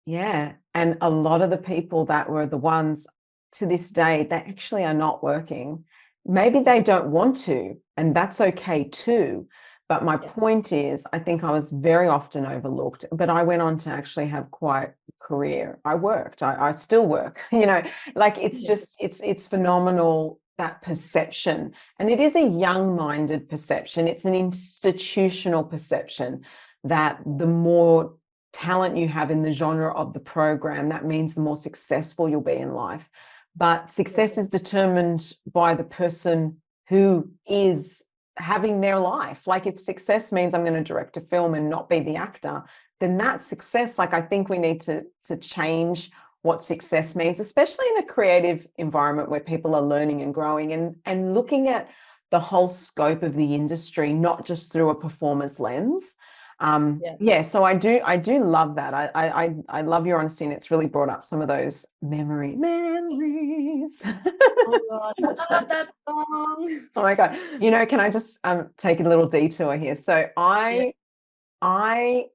Speaker 3: yeah, and a lot of the people that were the ones to this day, they actually are not working. Maybe they don't want to, and that's okay too. But my point is, I think I was very often overlooked, but I went on to actually have quite a career. I worked, I still work, like it's just, it's phenomenal, that perception. And it is a young-minded perception. It's an institutional perception that the more talent you have in the genre of the program, that means the more successful you'll be in life. But success is determined by the person who is having their life. Like if success means I'm going to direct a film and not be the actor, then that's success. Like I think we need to change what success means, especially in a creative environment where people are learning and growing and looking at the whole scope of the industry, not just through a performance lens. So I do love that. I love your honesty, and it's really brought up some of those memories.
Speaker 2: Oh God, I love that song.
Speaker 3: Oh my God. Can I just take a little detour here? So I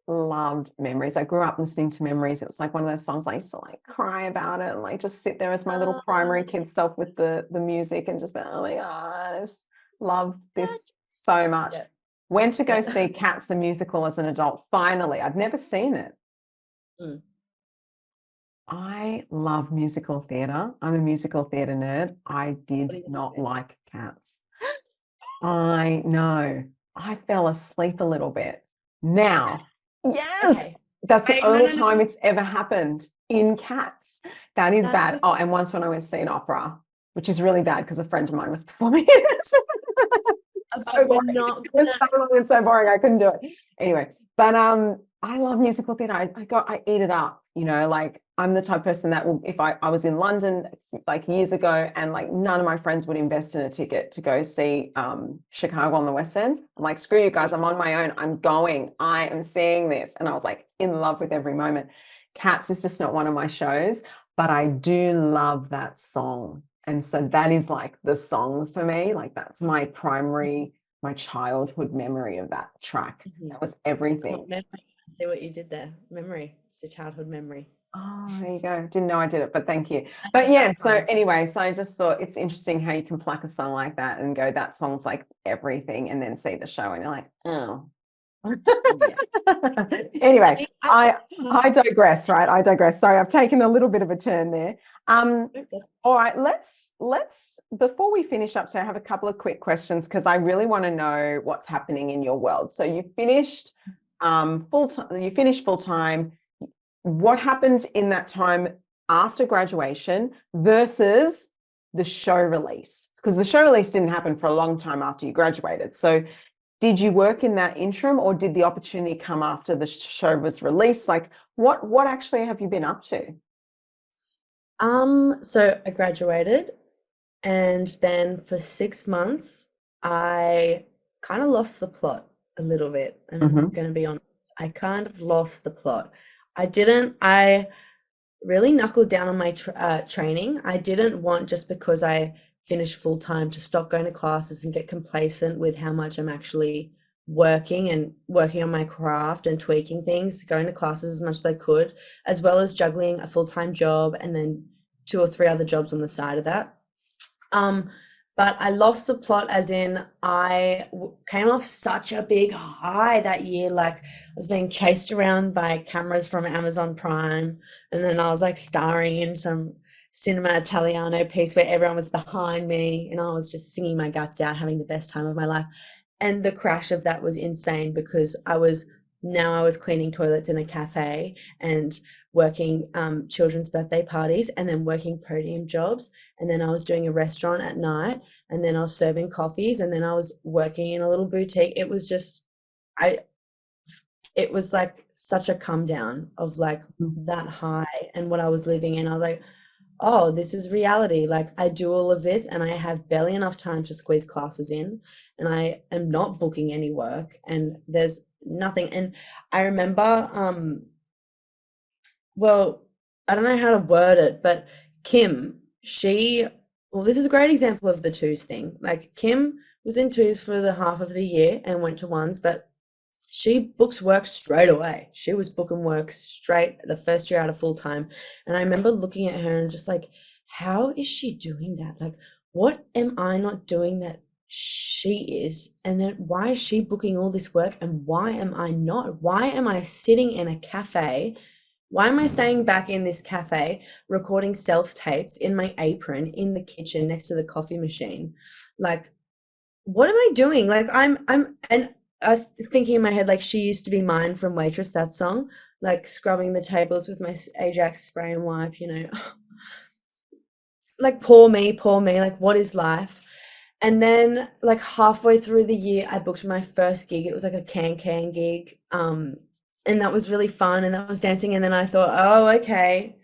Speaker 3: loved Memories. I grew up listening to Memories. It was like one of those songs I used to like cry about it and like just sit there as my little primary kid self with the music and just be, oh my God, I just love this so much. Went to go see Cats the musical as an adult. Finally, I'd never seen it. I love musical theatre. I'm a musical theatre nerd. I did not like Cats. I know. I fell asleep a little bit. Now, yes, that's the only time it's ever happened in Cats. That is bad. Oh, and once when I went to see an opera, which is really bad because a friend of mine was performing it. So boring. It was so long and so boring. I couldn't do it. Anyway, but I love musical theatre. I eat it up. Like I'm the type of person that will, if I was in London like years ago and like none of my friends would invest in a ticket to go see Chicago on the West End. I'm like, screw you guys, I'm on my own. I'm going. I am seeing this. And I was like in love with every moment. Cats is just not one of my shows, but I do love that song. And so that is like the song for me. Like that's my childhood memory of that track. That was everything.
Speaker 2: I see what you did there. Memory. It's a childhood memory.
Speaker 3: Oh, there you go. Didn't know I did it, but thank you. But yeah, so anyway, so I just thought it's interesting how you can pluck a song like that and go, that song's like everything, and then see the show and you're like, oh. Anyway, I digress, right? I digress. Sorry, I've taken a little bit of a turn there. All right, let's before we finish up, so I have a couple of quick questions because I really want to know what's happening in your world. So you finished full time. What happened in that time after graduation versus the show release? Because the show release didn't happen for a long time after you graduated. So did you work in that interim, or did the opportunity come after the show was released? Like what actually have you been up to?
Speaker 2: So I graduated, and then for 6 months I kind of lost the plot a little bit. I'm going to be honest. I kind of lost the plot. I really knuckled down on my training. I didn't want, just because I finished full time, to stop going to classes and get complacent with how much I'm actually working on my craft and tweaking things, going to classes as much as I could, as well as juggling a full-time job and then 2 or 3 other jobs on the side of that. But I lost the plot, as in I came off such a big high that year. Like I was being chased around by cameras from Amazon Prime, and then I was like starring in some Cinema Italiano piece where everyone was behind me and I was just singing my guts out, having the best time of my life. And the crash of that was insane, because I was cleaning toilets in a cafe and working children's birthday parties, and then working podium jobs, and then I was doing a restaurant at night, and then I was serving coffees, and then I was working in a little boutique. It was just it was like such a come down of like that high and what I was living in. I was like, oh, this is reality. Like I do all of this and I have barely enough time to squeeze classes in, and I am not booking any work, and there's nothing. And I remember well, I don't know how to word it, but Kim, this is a great example of the twos thing. Like Kim was in twos for the half of the year and went to ones, but she books work straight away. She was booking work straight the first year out of full time. And I remember looking at her and just like, how is she doing that? Like, what am I not doing that she is? And then why is she booking all this work and why am I not? Why am I sitting in a cafe? Why am I staying back in this cafe recording self-tapes in my apron in the kitchen next to the coffee machine? Like, what am I doing? Like, and I was thinking in my head, like, she used to be mine from Waitress, that song, like scrubbing the tables with my Ajax spray and wipe, you know, like, poor me, like, what is life? And then, like, halfway through the year, I booked my first gig. It was like a can gig. And that was really fun. And that was dancing. And then I thought, oh, okay.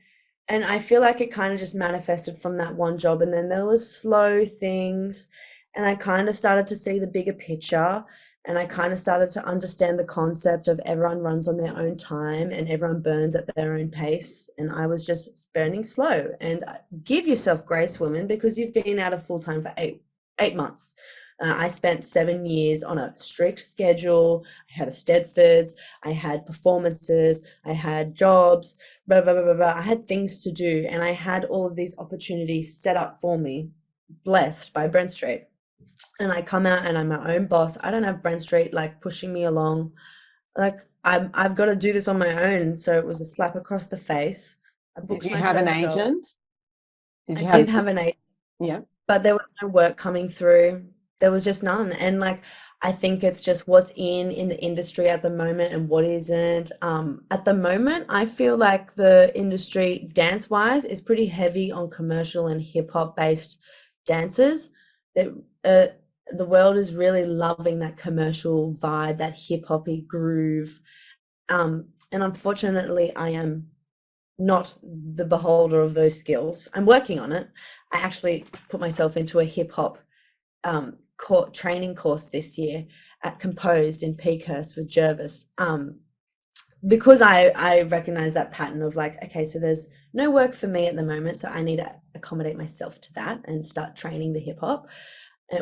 Speaker 2: And I feel like it kind of just manifested from that one job. And then there was slow things. And I kind of started to see the bigger picture. And I kind of started to understand the concept of everyone runs on their own time and everyone burns at their own pace. And I was just burning slow. And give yourself grace, women, because you've been out of full time for eight months. I spent 7 years on a strict schedule. I had a Stedfords, I had performances, I had jobs, blah, blah, blah, blah, blah. I had things to do, and I had all of these opportunities set up for me, blessed by Brent Street. And I come out and I'm my own boss. I don't have Brent Street like pushing me along. Like, I've got to do this on my own. So it was a slap across the face. I
Speaker 3: Did
Speaker 2: booked
Speaker 3: you
Speaker 2: my
Speaker 3: have an
Speaker 2: first job.
Speaker 3: agent?
Speaker 2: I did have an agent.
Speaker 3: Yeah.
Speaker 2: But there was no work coming through. There was just none. And like, I think it's just what's in the industry at the moment and what isn't. At the moment, I feel like the industry, dance wise, is pretty heavy on commercial and hip hop based dances. That the world is really loving that commercial vibe, that hip hoppy groove. And unfortunately, I am not the beholder of those skills. I'm working on it. I actually put myself into a hip hop training course this year at Composed in Peakhurst with Jervis, because I recognize that pattern of like, okay, so there's no work for me at the moment, so I need to accommodate myself to that and start training the hip hop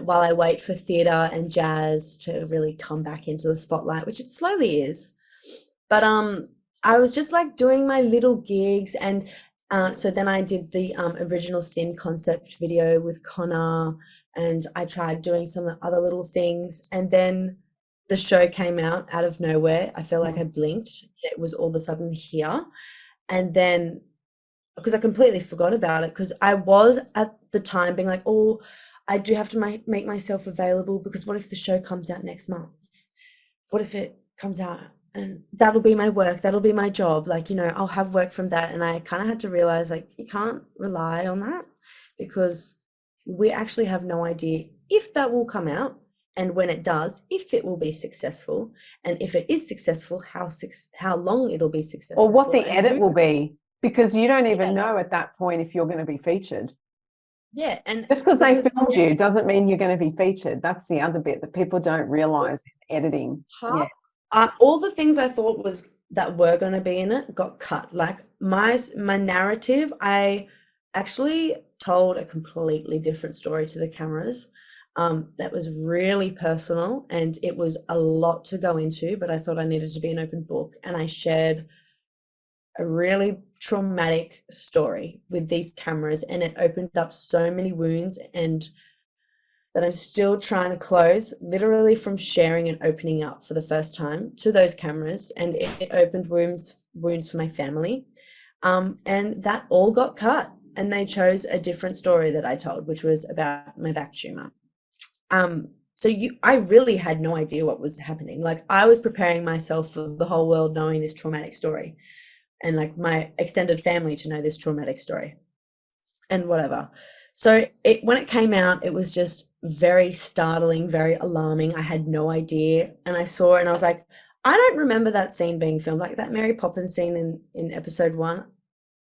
Speaker 2: while I wait for theatre and jazz to really come back into the spotlight, which it slowly is. But I was just like doing my little gigs, and so then I did the Original Sin concept video with Connor, and I tried doing some other little things, and then the show came out of nowhere. I feel like I blinked, it was all of a sudden here, and then because I completely forgot about it, because I was at the time being like, oh, I do have to make myself available, because what if the show comes out next month? What if it comes out and that'll be my work, that'll be my job, like, you know, I'll have work from that. And I kind of had to realize, like, you can't rely on that, because we actually have no idea if that will come out, and when it does, if it will be successful, and if it is successful, how long it'll be successful,
Speaker 3: or what the
Speaker 2: and
Speaker 3: edit will be, because you don't even know at that point if you're going to be featured.
Speaker 2: Yeah, and
Speaker 3: just because they filmed you doesn't mean you're going to be featured. That's the other bit that people don't realize in editing.
Speaker 2: All the things I thought was that were going to be in it got cut. Like my narrative, I actually told a completely different story to the cameras. That was really personal, and it was a lot to go into, but I thought I needed to be an open book, and I shared a really traumatic story with these cameras, and it opened up so many wounds, and that I'm still trying to close, literally from sharing and opening up for the first time to those cameras. And it opened wounds for my family, and that all got cut, and they chose a different story that I told, which was about my back tumor. So I really had no idea what was happening. Like, I was preparing myself for the whole world knowing this traumatic story, and like my extended family to know this traumatic story, and whatever. So when it came out, it was just very startling, very alarming. I had no idea, and I saw it and I was like, I don't remember that scene being filmed, like that Mary Poppins scene in episode 1.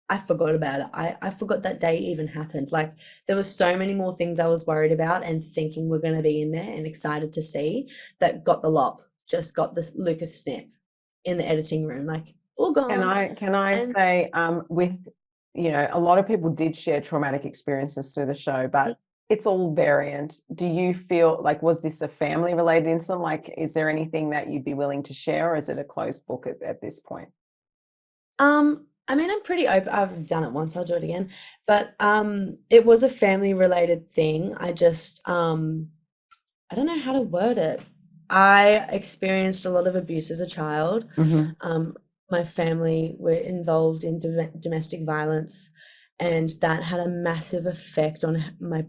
Speaker 2: I forgot about it. I forgot that day even happened. Like, there was so many more things I was worried about and thinking were going to be in there and excited to see, that got the lop, just got this Lucas snip in the editing room, like, all gone.
Speaker 3: Can I say, with, you know, a lot of people did share traumatic experiences through the show, but it's all variant. Do you feel like, was this a family related incident? Like, is there anything that you'd be willing to share, or is it a closed book at this point?
Speaker 2: I mean, I'm pretty open. I've done it once, I'll do it again. But it was a family related thing. I just I don't know how to word it. I experienced a lot of abuse as a child. My family were involved in domestic violence, and that had a massive effect on my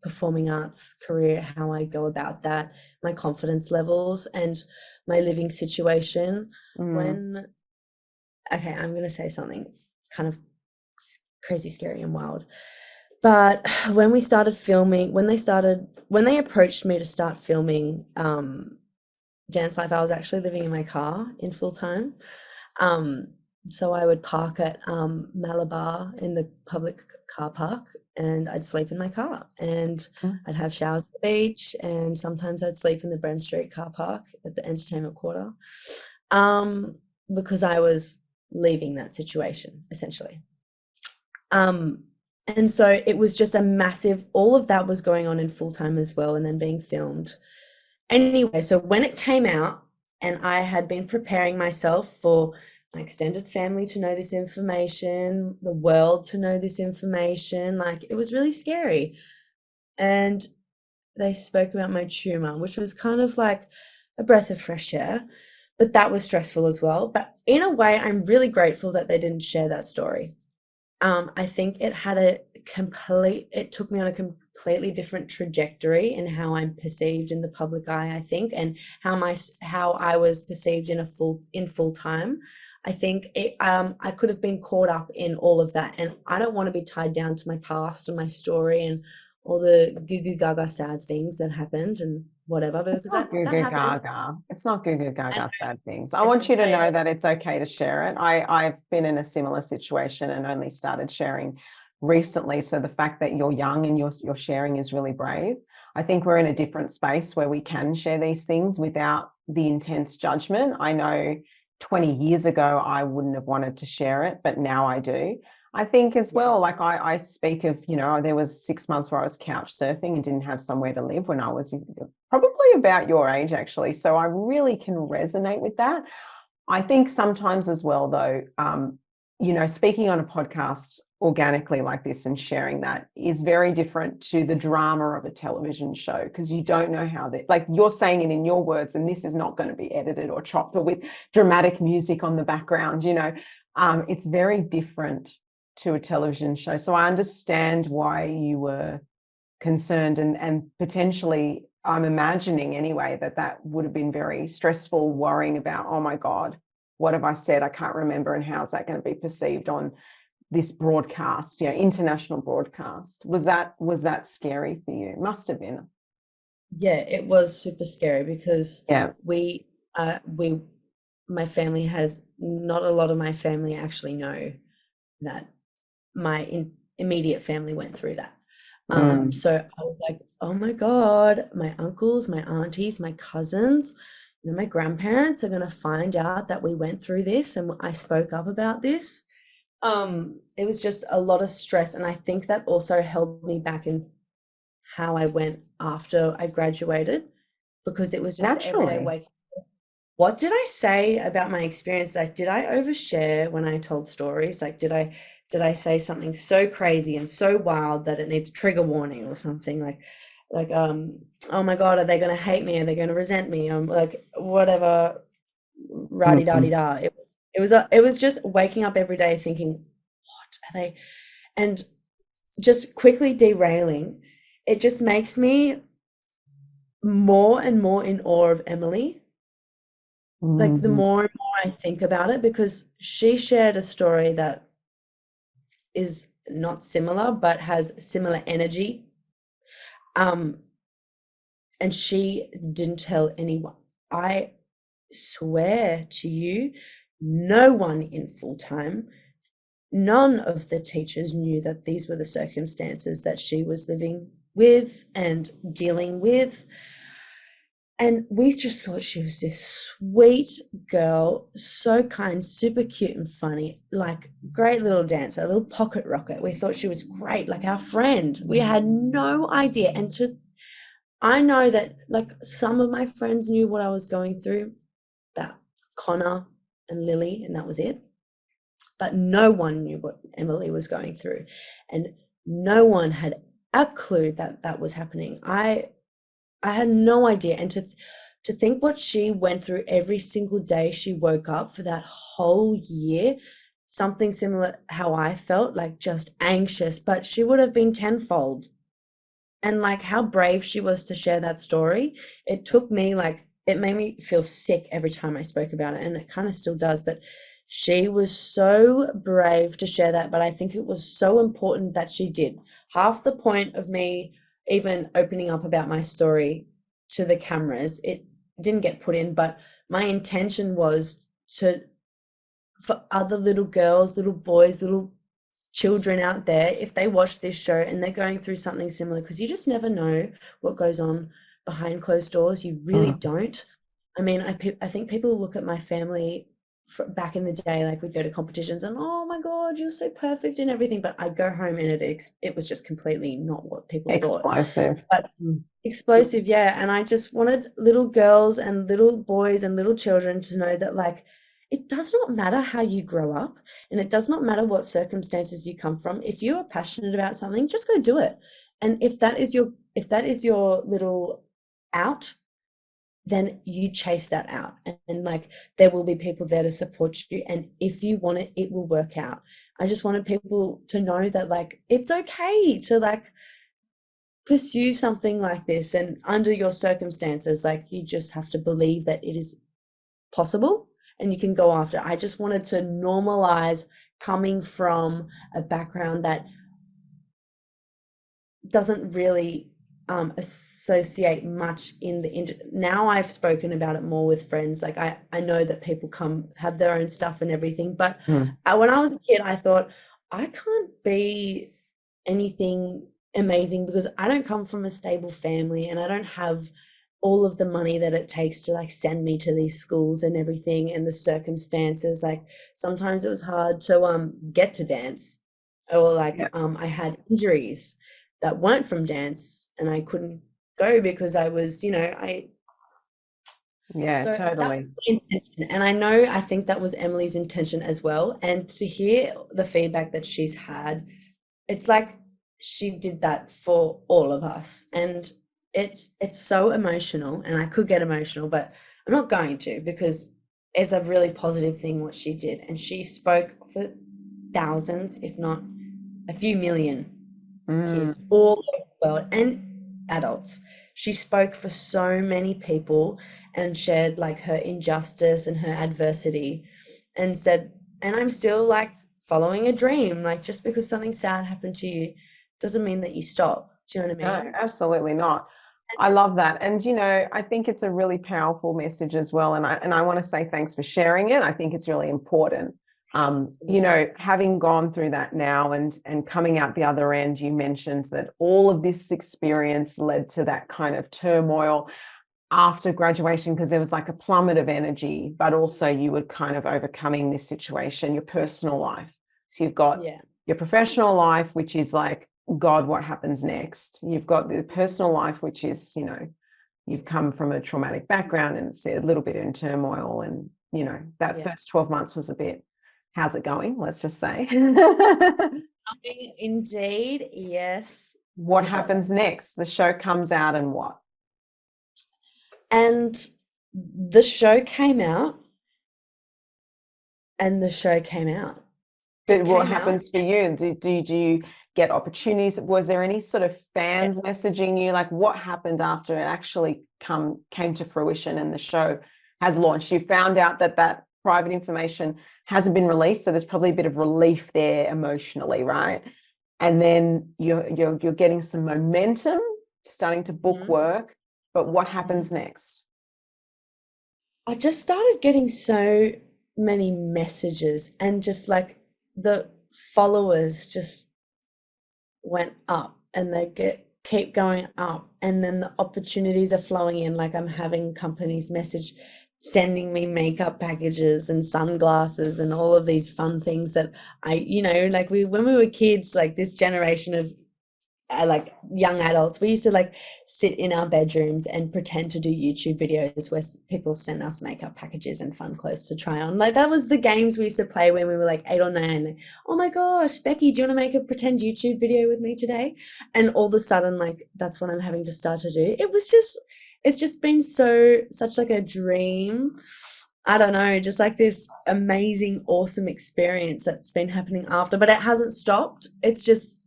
Speaker 2: performing arts career, how I go about that, my confidence levels, and my living situation. Okay, I'm going to say something kind of crazy, scary, and wild. But when we started filming, when they approached me to start filming Dance Life, I was actually living in my car in full time. So I would park at Malabar in the public car park, and I'd sleep in my car, and I'd have showers at the beach, and sometimes I'd sleep in the Brent Street car park at the entertainment quarter, because I was leaving that situation essentially. And so it was just a massive, all of that was going on in full time as well, and then being filmed. Anyway, so when it came out, and I had been preparing myself for my extended family to know this information, the world to know this information, like it was really scary. And they spoke about my tumor, which was kind of like a breath of fresh air, but that was stressful as well. But in a way, I'm really grateful that they didn't share that story. I think it took me on a completely different trajectory in how I'm perceived in the public eye, I think, and how I was perceived in full time. I think I could have been caught up in all of that, and I don't want to be tied down to my past and my story and all the goo goo gaga sad things that happened and whatever, because
Speaker 3: It's not goo
Speaker 2: that
Speaker 3: goo
Speaker 2: happened.
Speaker 3: gaga. It's not goo goo gaga sad things. I want you to know that it's okay to share it. I've been in a similar situation and only started sharing recently. So the fact that you're young and you're sharing is really brave. I think we're in a different space where we can share these things without the intense judgment. I know 20 years ago I wouldn't have wanted to share it, but now I do. I think as well, like I speak of, there was 6 months where I was couch surfing and didn't have somewhere to live when I was probably about your age, actually. So I really can resonate with that. I think sometimes as well, though, speaking on a podcast organically like this and sharing that is very different to the drama of a television show, because you don't know how like you're saying it in your words, and this is not going to be edited or chopped or with dramatic music on the background, it's very different to a television show. So I understand why you were concerned, and potentially I'm imagining anyway that would have been very stressful, worrying about, oh my God, what have I said? I can't remember, and how's that going to be perceived on this broadcast, international broadcast? Was that scary for you? Must have been.
Speaker 2: Yeah, it was super scary because my family has, not a lot of my family actually know that my immediate family went through that. So I was like, oh my God, my uncles, my aunties, my cousins, my grandparents are going to find out that we went through this and I spoke up about this. It was just a lot of stress. And I think that also held me back in how I went after I graduated, because it was just
Speaker 3: Naturally.
Speaker 2: the everyday wake. What did I say about my experience? Like, did I overshare when I told stories? Like, did I say something so crazy and so wild that it needs trigger warning or something? Like, oh my God, are they going to hate me? Are they going to resent me? Like, whatever, rah-di-da-di-da. It was just waking up every day thinking, what are they? And just quickly derailing. It just makes me more and more in awe of Emily. Like, the more and more I think about it, because she shared a story that is not similar but has similar energy, and she didn't tell anyone. I swear to you, no one in full time, none of the teachers knew that these were the circumstances that she was living with and dealing with. And we just thought she was this sweet girl, so kind, super cute and funny, like great little dancer, a little pocket rocket. We thought she was great, like our friend. We had no idea. And I know that like some of my friends knew what I was going through, about Connor and Lily, and that was it. But no one knew what Emily was going through. And no one had a clue that that was happening. I had no idea. And to think what she went through every single day she woke up for that whole year, something similar how I felt, like just anxious, but she would have been tenfold. And like how brave she was to share that story. It took me like, it made me feel sick every time I spoke about it, and it kind of still does, but she was so brave to share that. But I think it was so important that she did. Half the point of me even opening up about my story to the cameras, it didn't get put in, but my intention was for other little girls, little boys, little children out there, if they watch this show and they're going through something similar, because you just never know what goes on behind closed doors. You really don't. I mean, I think people look at my family back in the day, like we'd go to competitions and, oh my God, you're so perfect and everything. But I'd go home and it was just completely not what people thought.
Speaker 3: Explosive.
Speaker 2: But explosive, yeah. And I just wanted little girls and little boys and little children to know that, like, it does not matter how you grow up, and it does not matter what circumstances you come from. If you are passionate about something, just go do it. And if that is your little out, then you chase that out, and like there will be people there to support you, and if you want it, it will work out. I just wanted people to know that like it's okay to like pursue something like this, and under your circumstances, like you just have to believe that it is possible and you can go after it. I just wanted to normalize coming from a background that doesn't really associate much in the now I've spoken about it more with friends. Like I know that people come have their own stuff and everything, but when I was a kid, I thought I can't be anything amazing because I don't come from a stable family and I don't have all of the money that it takes to like send me to these schools and everything, and the circumstances. Like sometimes it was hard to get to dance, or like I had injuries that weren't from dance and I couldn't go because I was, totally.
Speaker 3: That was
Speaker 2: the intention. And I think that was Emily's intention as well. And to hear the feedback that she's had, it's like she did that for all of us. And it's so emotional, and I could get emotional, but I'm not going to, because it's a really positive thing what she did. And she spoke for thousands, if not a few million kids all over the world, and adults. She spoke for so many people and shared like her injustice and her adversity, and said, and I'm still like following a dream. Like just because something sad happened to you doesn't mean that you stop. Do you know what I mean?
Speaker 3: No, absolutely not. I love that. And, I think it's a really powerful message as well. And I want to say thanks for sharing it. I think it's really important. Having gone through that now and coming out the other end, you mentioned that all of this experience led to that kind of turmoil after graduation, because there was like a plummet of energy, but also you were kind of overcoming this situation, your personal life. So you've got your professional life, which is like, God, what happens next? You've got the personal life, which is, you've come from a traumatic background and it's a little bit in turmoil. And, that first 12 months was a bit, how's it going? Let's just say.
Speaker 2: Indeed, yes.
Speaker 3: What happens next? The show comes out and what?
Speaker 2: And the show came out. And the show came out.
Speaker 3: But what happens for you? Did you get opportunities? Was there any sort of fans messaging you? Like what happened after it actually came to fruition and the show has launched? You found out that private information hasn't been released, so there's probably a bit of relief there emotionally, right? And then you're getting some momentum, starting to book work. But what happens next?
Speaker 2: I just started getting so many messages, and just like the followers just went up, and keep going up, and then the opportunities are flowing in. Like I'm having companies message sending me makeup packages and sunglasses and all of these fun things that like when we were kids, like this generation of like young adults, we used to like sit in our bedrooms and pretend to do YouTube videos where people send us makeup packages and fun clothes to try on. Like that was the games we used to play when we were like 8 or 9. Oh my gosh, Becky, do you want to make a pretend YouTube video with me today? And all of a sudden, like that's what I'm having to start to do. It's just been such like a dream. I don't know, just like this amazing, awesome experience that's been happening after, but it hasn't stopped. It's just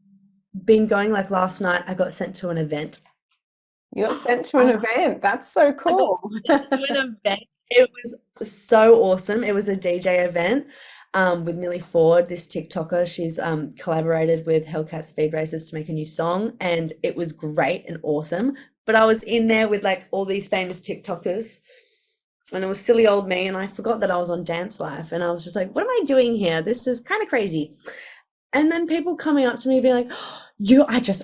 Speaker 2: been going. Like last night I got sent to an event.
Speaker 3: You got sent to an event. That's so cool.
Speaker 2: I got sent to an event. It was so awesome. It was a DJ event with Millie Ford, this TikToker. She's collaborated with Hellcat Speed Racers to make a new song, and it was great and awesome. But I was in there with like all these famous TikTokers, and it was silly old me, and I forgot that I was on Dance Life, and I was just like, what am I doing here? This is kind of crazy. And then people coming up to me being like,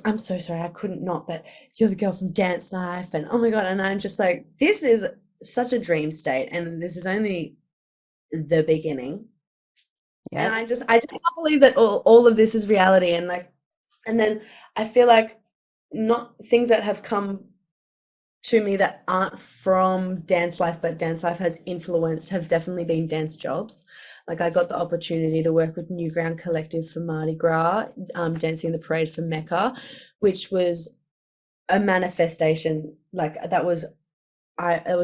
Speaker 2: I'm so sorry, I couldn't not, but you're the girl from Dance Life, and oh my God. And I'm just like, this is such a dream state, and this is only the beginning. Yes. And I just can't believe that all of this is reality. And like, and then I feel like not things that have come to me that aren't from Dance Life, but Dance Life has influenced, have definitely been dance jobs. Like I got the opportunity to work with New Ground Collective for Mardi Gras, dancing the parade for Mecca, which was a manifestation. Like it was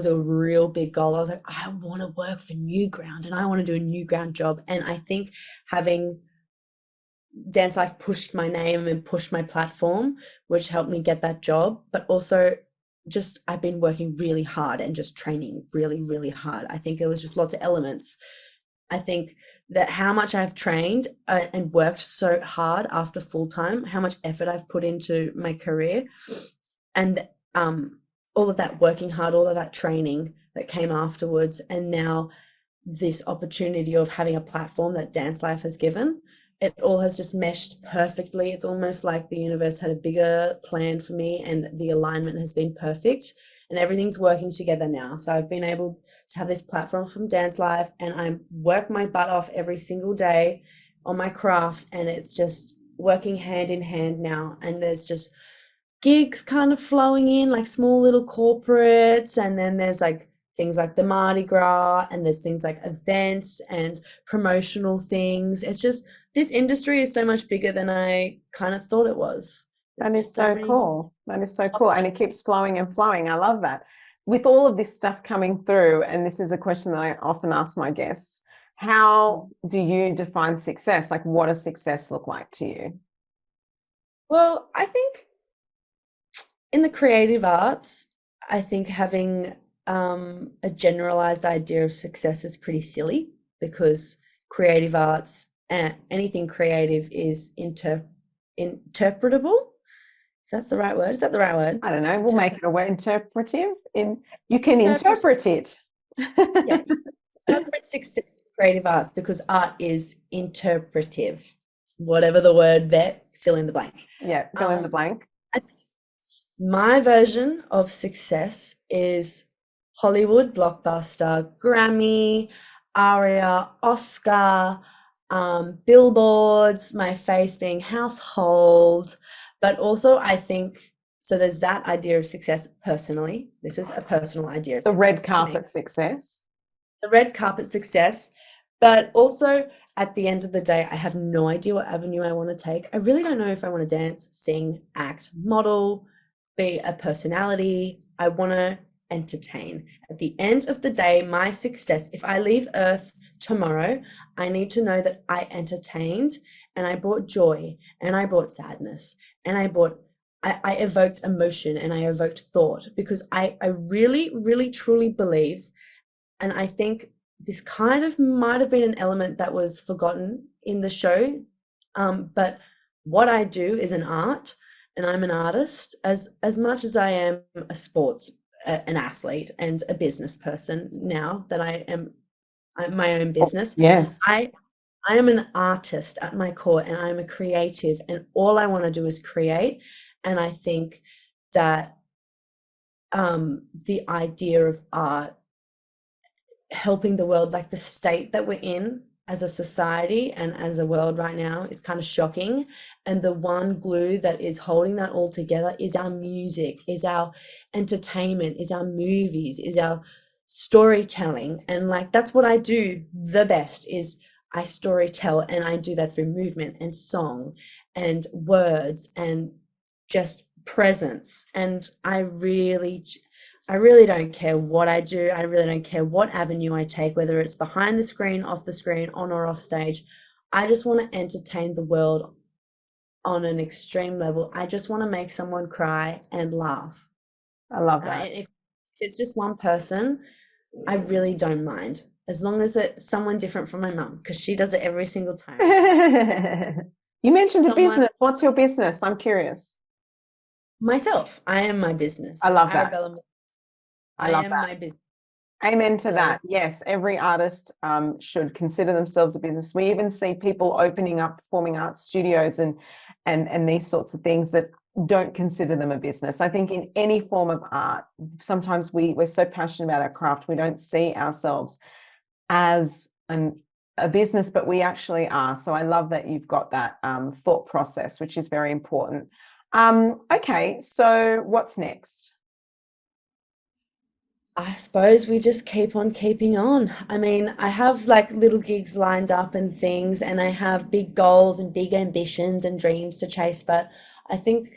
Speaker 2: a real big goal. I was like, I want to work for New Ground, and I want to do a New Ground job. And I think having Dance Life pushed my name and pushed my platform, which helped me get that job, but also just I've been working really hard and just training really, really hard. I think there was just lots of elements. I think that how much I've trained and worked so hard after full time, how much effort I've put into my career, and all of that working hard, all of that training that came afterwards, and now this opportunity of having a platform that Dance Life has given, it all has just meshed perfectly. It's almost like the universe had a bigger plan for me, and the alignment has been perfect, and everything's working together now. So I've been able to have this platform from Dance Life, and I work my butt off every single day on my craft, and it's just working hand in hand now. And there's just gigs kind of flowing in, like small little corporates, and then there's like things like the Mardi Gras, and there's things like events and promotional things. It's just, this industry is so much bigger than I kind of thought it was.
Speaker 3: That is so cool. That is so cool. And it keeps flowing and flowing. I love that. With all of this stuff coming through, and this is a question that I often ask my guests, how do you define success? Like, what does success look like to you?
Speaker 2: Well, I think in the creative arts, I think having a generalized idea of success is pretty silly, because creative arts, anything creative is interpretable. If that's the right word. Is that the right word?
Speaker 3: I don't know. We'll make it a word. Interpretive. You can interpret it.
Speaker 2: Yeah. Interpret success in creative arts, because art is interpretive. Whatever the word there, fill in the blank.
Speaker 3: Yeah, fill in the blank.
Speaker 2: My version of success is Hollywood blockbuster, Grammy, ARIA, Oscar, billboards, my face being household. But also I think, so there's that idea of success personally. This is a personal idea of
Speaker 3: the red carpet success.
Speaker 2: The red carpet success. But also at the end of the day, I have no idea what avenue I want to take. I really don't know if I want to dance, sing, act, model, be a personality. I want to entertain. At the end of the day, my success, if I leave Earth tomorrow, I need to know that I entertained, and I brought joy, and I brought sadness, and I evoked emotion, and I evoked thought, because I really, really, truly believe, and I think this kind of might have been an element that was forgotten in the show, but what I do is an art, and I'm an artist as much as I am an athlete and a business person. Now that I'm my own business,
Speaker 3: yes,
Speaker 2: I am an artist at my core, and I'm a creative, and all I want to do is create. And I think that the idea of art helping the world, like the state that we're in as a society and as a world right now, is kind of shocking. And the one glue that is holding that all together is our music, is our entertainment, is our movies, is our storytelling. And like that's what I do the best, is I story tell, and I do that through movement and song and words and just presence. And I really don't care what I do. I really don't care what avenue I take, whether it's behind the screen, off the screen, on or off stage. I just want to entertain the world on an extreme level. I just want to make someone cry and laugh.
Speaker 3: I love that.
Speaker 2: If it's just one person, I really don't mind, as long as it's someone different from my mum, because she does it every single time.
Speaker 3: You mentioned a business. What's your business? I'm curious.
Speaker 2: Myself. I am my business.
Speaker 3: I love that.
Speaker 2: Arabella Meleo.
Speaker 3: I love
Speaker 2: am
Speaker 3: that.
Speaker 2: my business.
Speaker 3: Amen to
Speaker 2: So-
Speaker 3: that. Yes, every artist should consider themselves a business. We even see people opening up performing arts studios and these sorts of things that don't consider them a business. I think in any form of art, sometimes we're so passionate about our craft, we don't see ourselves as a business, but we actually are. So I love that you've got that thought process, which is very important. Okay, so what's next?
Speaker 2: I suppose we just keep on keeping on. I mean, I have like little gigs lined up and things, and I have big goals and big ambitions and dreams to chase. But I think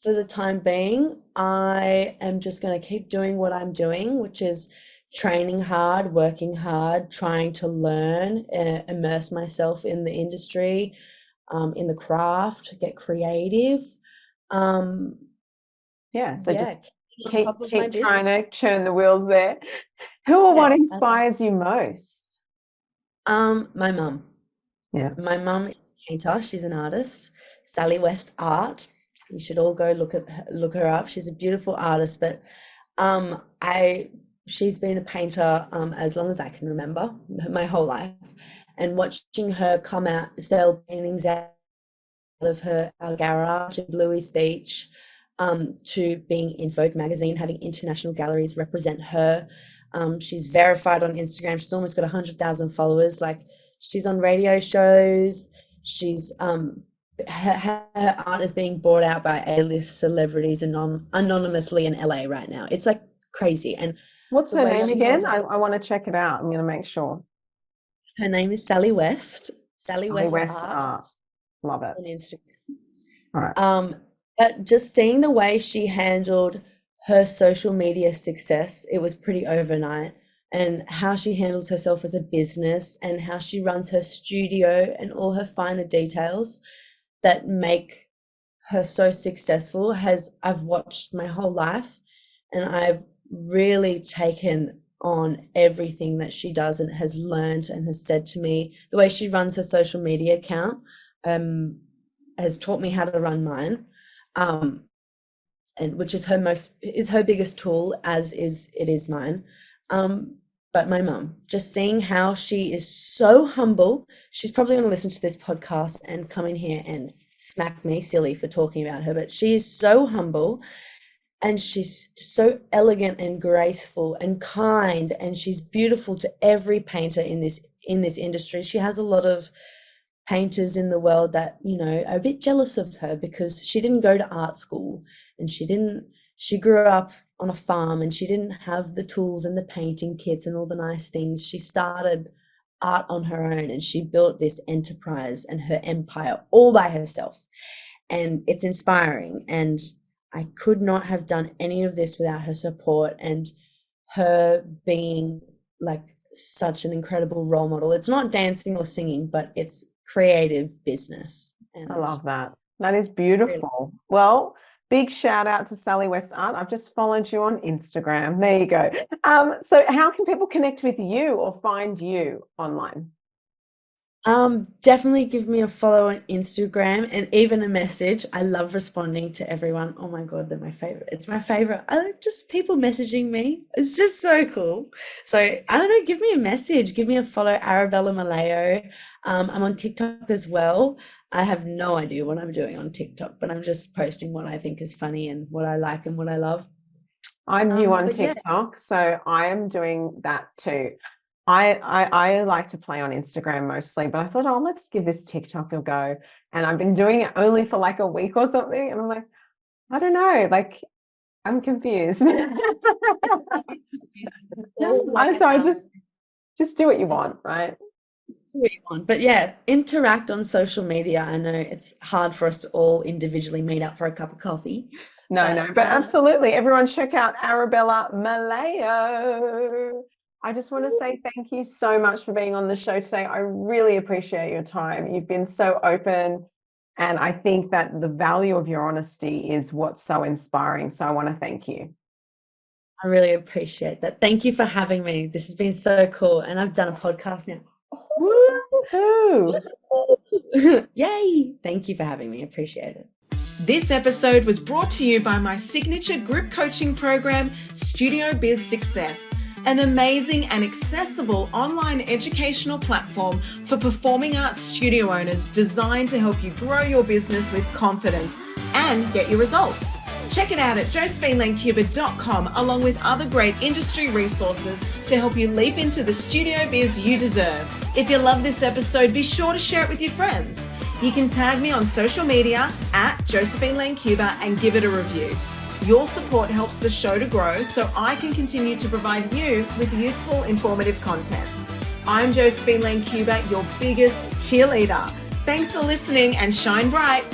Speaker 2: for the time being, I am just going to keep doing what I'm doing, which is training hard, working hard, trying to learn, immerse myself in the industry, in the craft, get creative.
Speaker 3: Yeah, so
Speaker 2: Yeah,
Speaker 3: just
Speaker 2: keep on top of my
Speaker 3: keep trying to
Speaker 2: business.
Speaker 3: churn the wheels there. Who or what
Speaker 2: Yeah,
Speaker 3: inspires you most?
Speaker 2: my mum.
Speaker 3: Yeah.
Speaker 2: My mum is a painter. She's an artist. Sally West Art. You should all go look her up. She's a beautiful artist. But she's been a painter as long as I can remember, my whole life. And watching her come out, sell paintings out of our garage in Bluey's Beach, to being in Vogue magazine, having international galleries represent her. She's verified on Instagram. She's almost got 100,000 followers. Like, she's on radio shows. She's her art is being bought out by A-list celebrities anonymously in LA right now. It's like crazy. And
Speaker 3: What's her name again?
Speaker 2: I
Speaker 3: want to check it out. I'm going to make sure.
Speaker 2: Her name is Sally West. Sally West
Speaker 3: Art.
Speaker 2: Art
Speaker 3: Love it.
Speaker 2: on Instagram.
Speaker 3: All right.
Speaker 2: But just seeing the way she handled her social media success, it was pretty overnight. And how she handles herself as a business and how she runs her studio and all her finer details that make her so successful I've watched my whole life, and I've really taken on everything that she does and has learned and has said to me. The way she runs her social media account has taught me how to run mine, and which is her biggest tool, as is mine. But my mum, just seeing how she is so humble. She's probably going to listen to this podcast and come in here and smack me silly for talking about her, but she is so humble, and she's so elegant and graceful and kind, and she's beautiful to every painter in this industry. She has a lot of painters in the world that, are a bit jealous of her because she didn't go to art school, and she grew up on a farm, and she didn't have the tools and the painting kits and all the nice things. She started art on her own, and she built this enterprise and her empire all by herself. And it's inspiring, and I could not have done any of this without her support and her being like such an incredible role model. It's not dancing or singing, but it's creative business. And
Speaker 3: I love that. That is beautiful. Really. Well, big shout out to Sally West Art. I've just followed you on Instagram. There you go. So how can people connect with you or find you online?
Speaker 2: Definitely give me a follow on Instagram and even a message. I love responding to everyone. Oh my God, they're my favorite. It's my favorite. I like just people messaging me. It's just so cool. So I don't know, give me a message. Give me a follow, Arabella Meleo. I'm on TikTok as well. I have no idea what I'm doing on TikTok, but I'm just posting what I think is funny and what I like and what I love.
Speaker 3: I'm new on
Speaker 2: But yeah.
Speaker 3: TikTok, so I am doing that too. I like to play on Instagram mostly, but I thought, oh, let's give this TikTok a go. And I've been doing it only for like a week or something. And I'm like, I don't know, like I'm confused.
Speaker 2: All like,
Speaker 3: So I just do what you want, right?
Speaker 2: what you want. But yeah, interact on social media. I know it's hard for us to all individually meet up for a cup of coffee.
Speaker 3: No, but absolutely. Everyone check out Arabella Meleo. I just want to say thank you so much for being on the show today. I really appreciate your time. You've been so open, and I think that the value of your honesty is what's so inspiring. So I want to thank you.
Speaker 2: I really appreciate that. Thank you for having me. This has been so cool. And I've done a podcast now.
Speaker 3: Woohoo!
Speaker 2: Yay! Thank you for having me. Appreciate it.
Speaker 1: This episode was brought to you by my signature group coaching program, Studio BIZ Success, an amazing and accessible online educational platform for performing arts studio owners designed to help you grow your business with confidence and get your results. Check it out at josephinelancuba.com along with other great industry resources to help you leap into the studio biz you deserve. If you love this episode, be sure to share it with your friends. You can tag me on social media at Josephine Lancuba and give it a review. Your support helps the show to grow so I can continue to provide you with useful, informative content. I'm Josephine Lancuba, your biggest cheerleader. Thanks for listening and shine bright.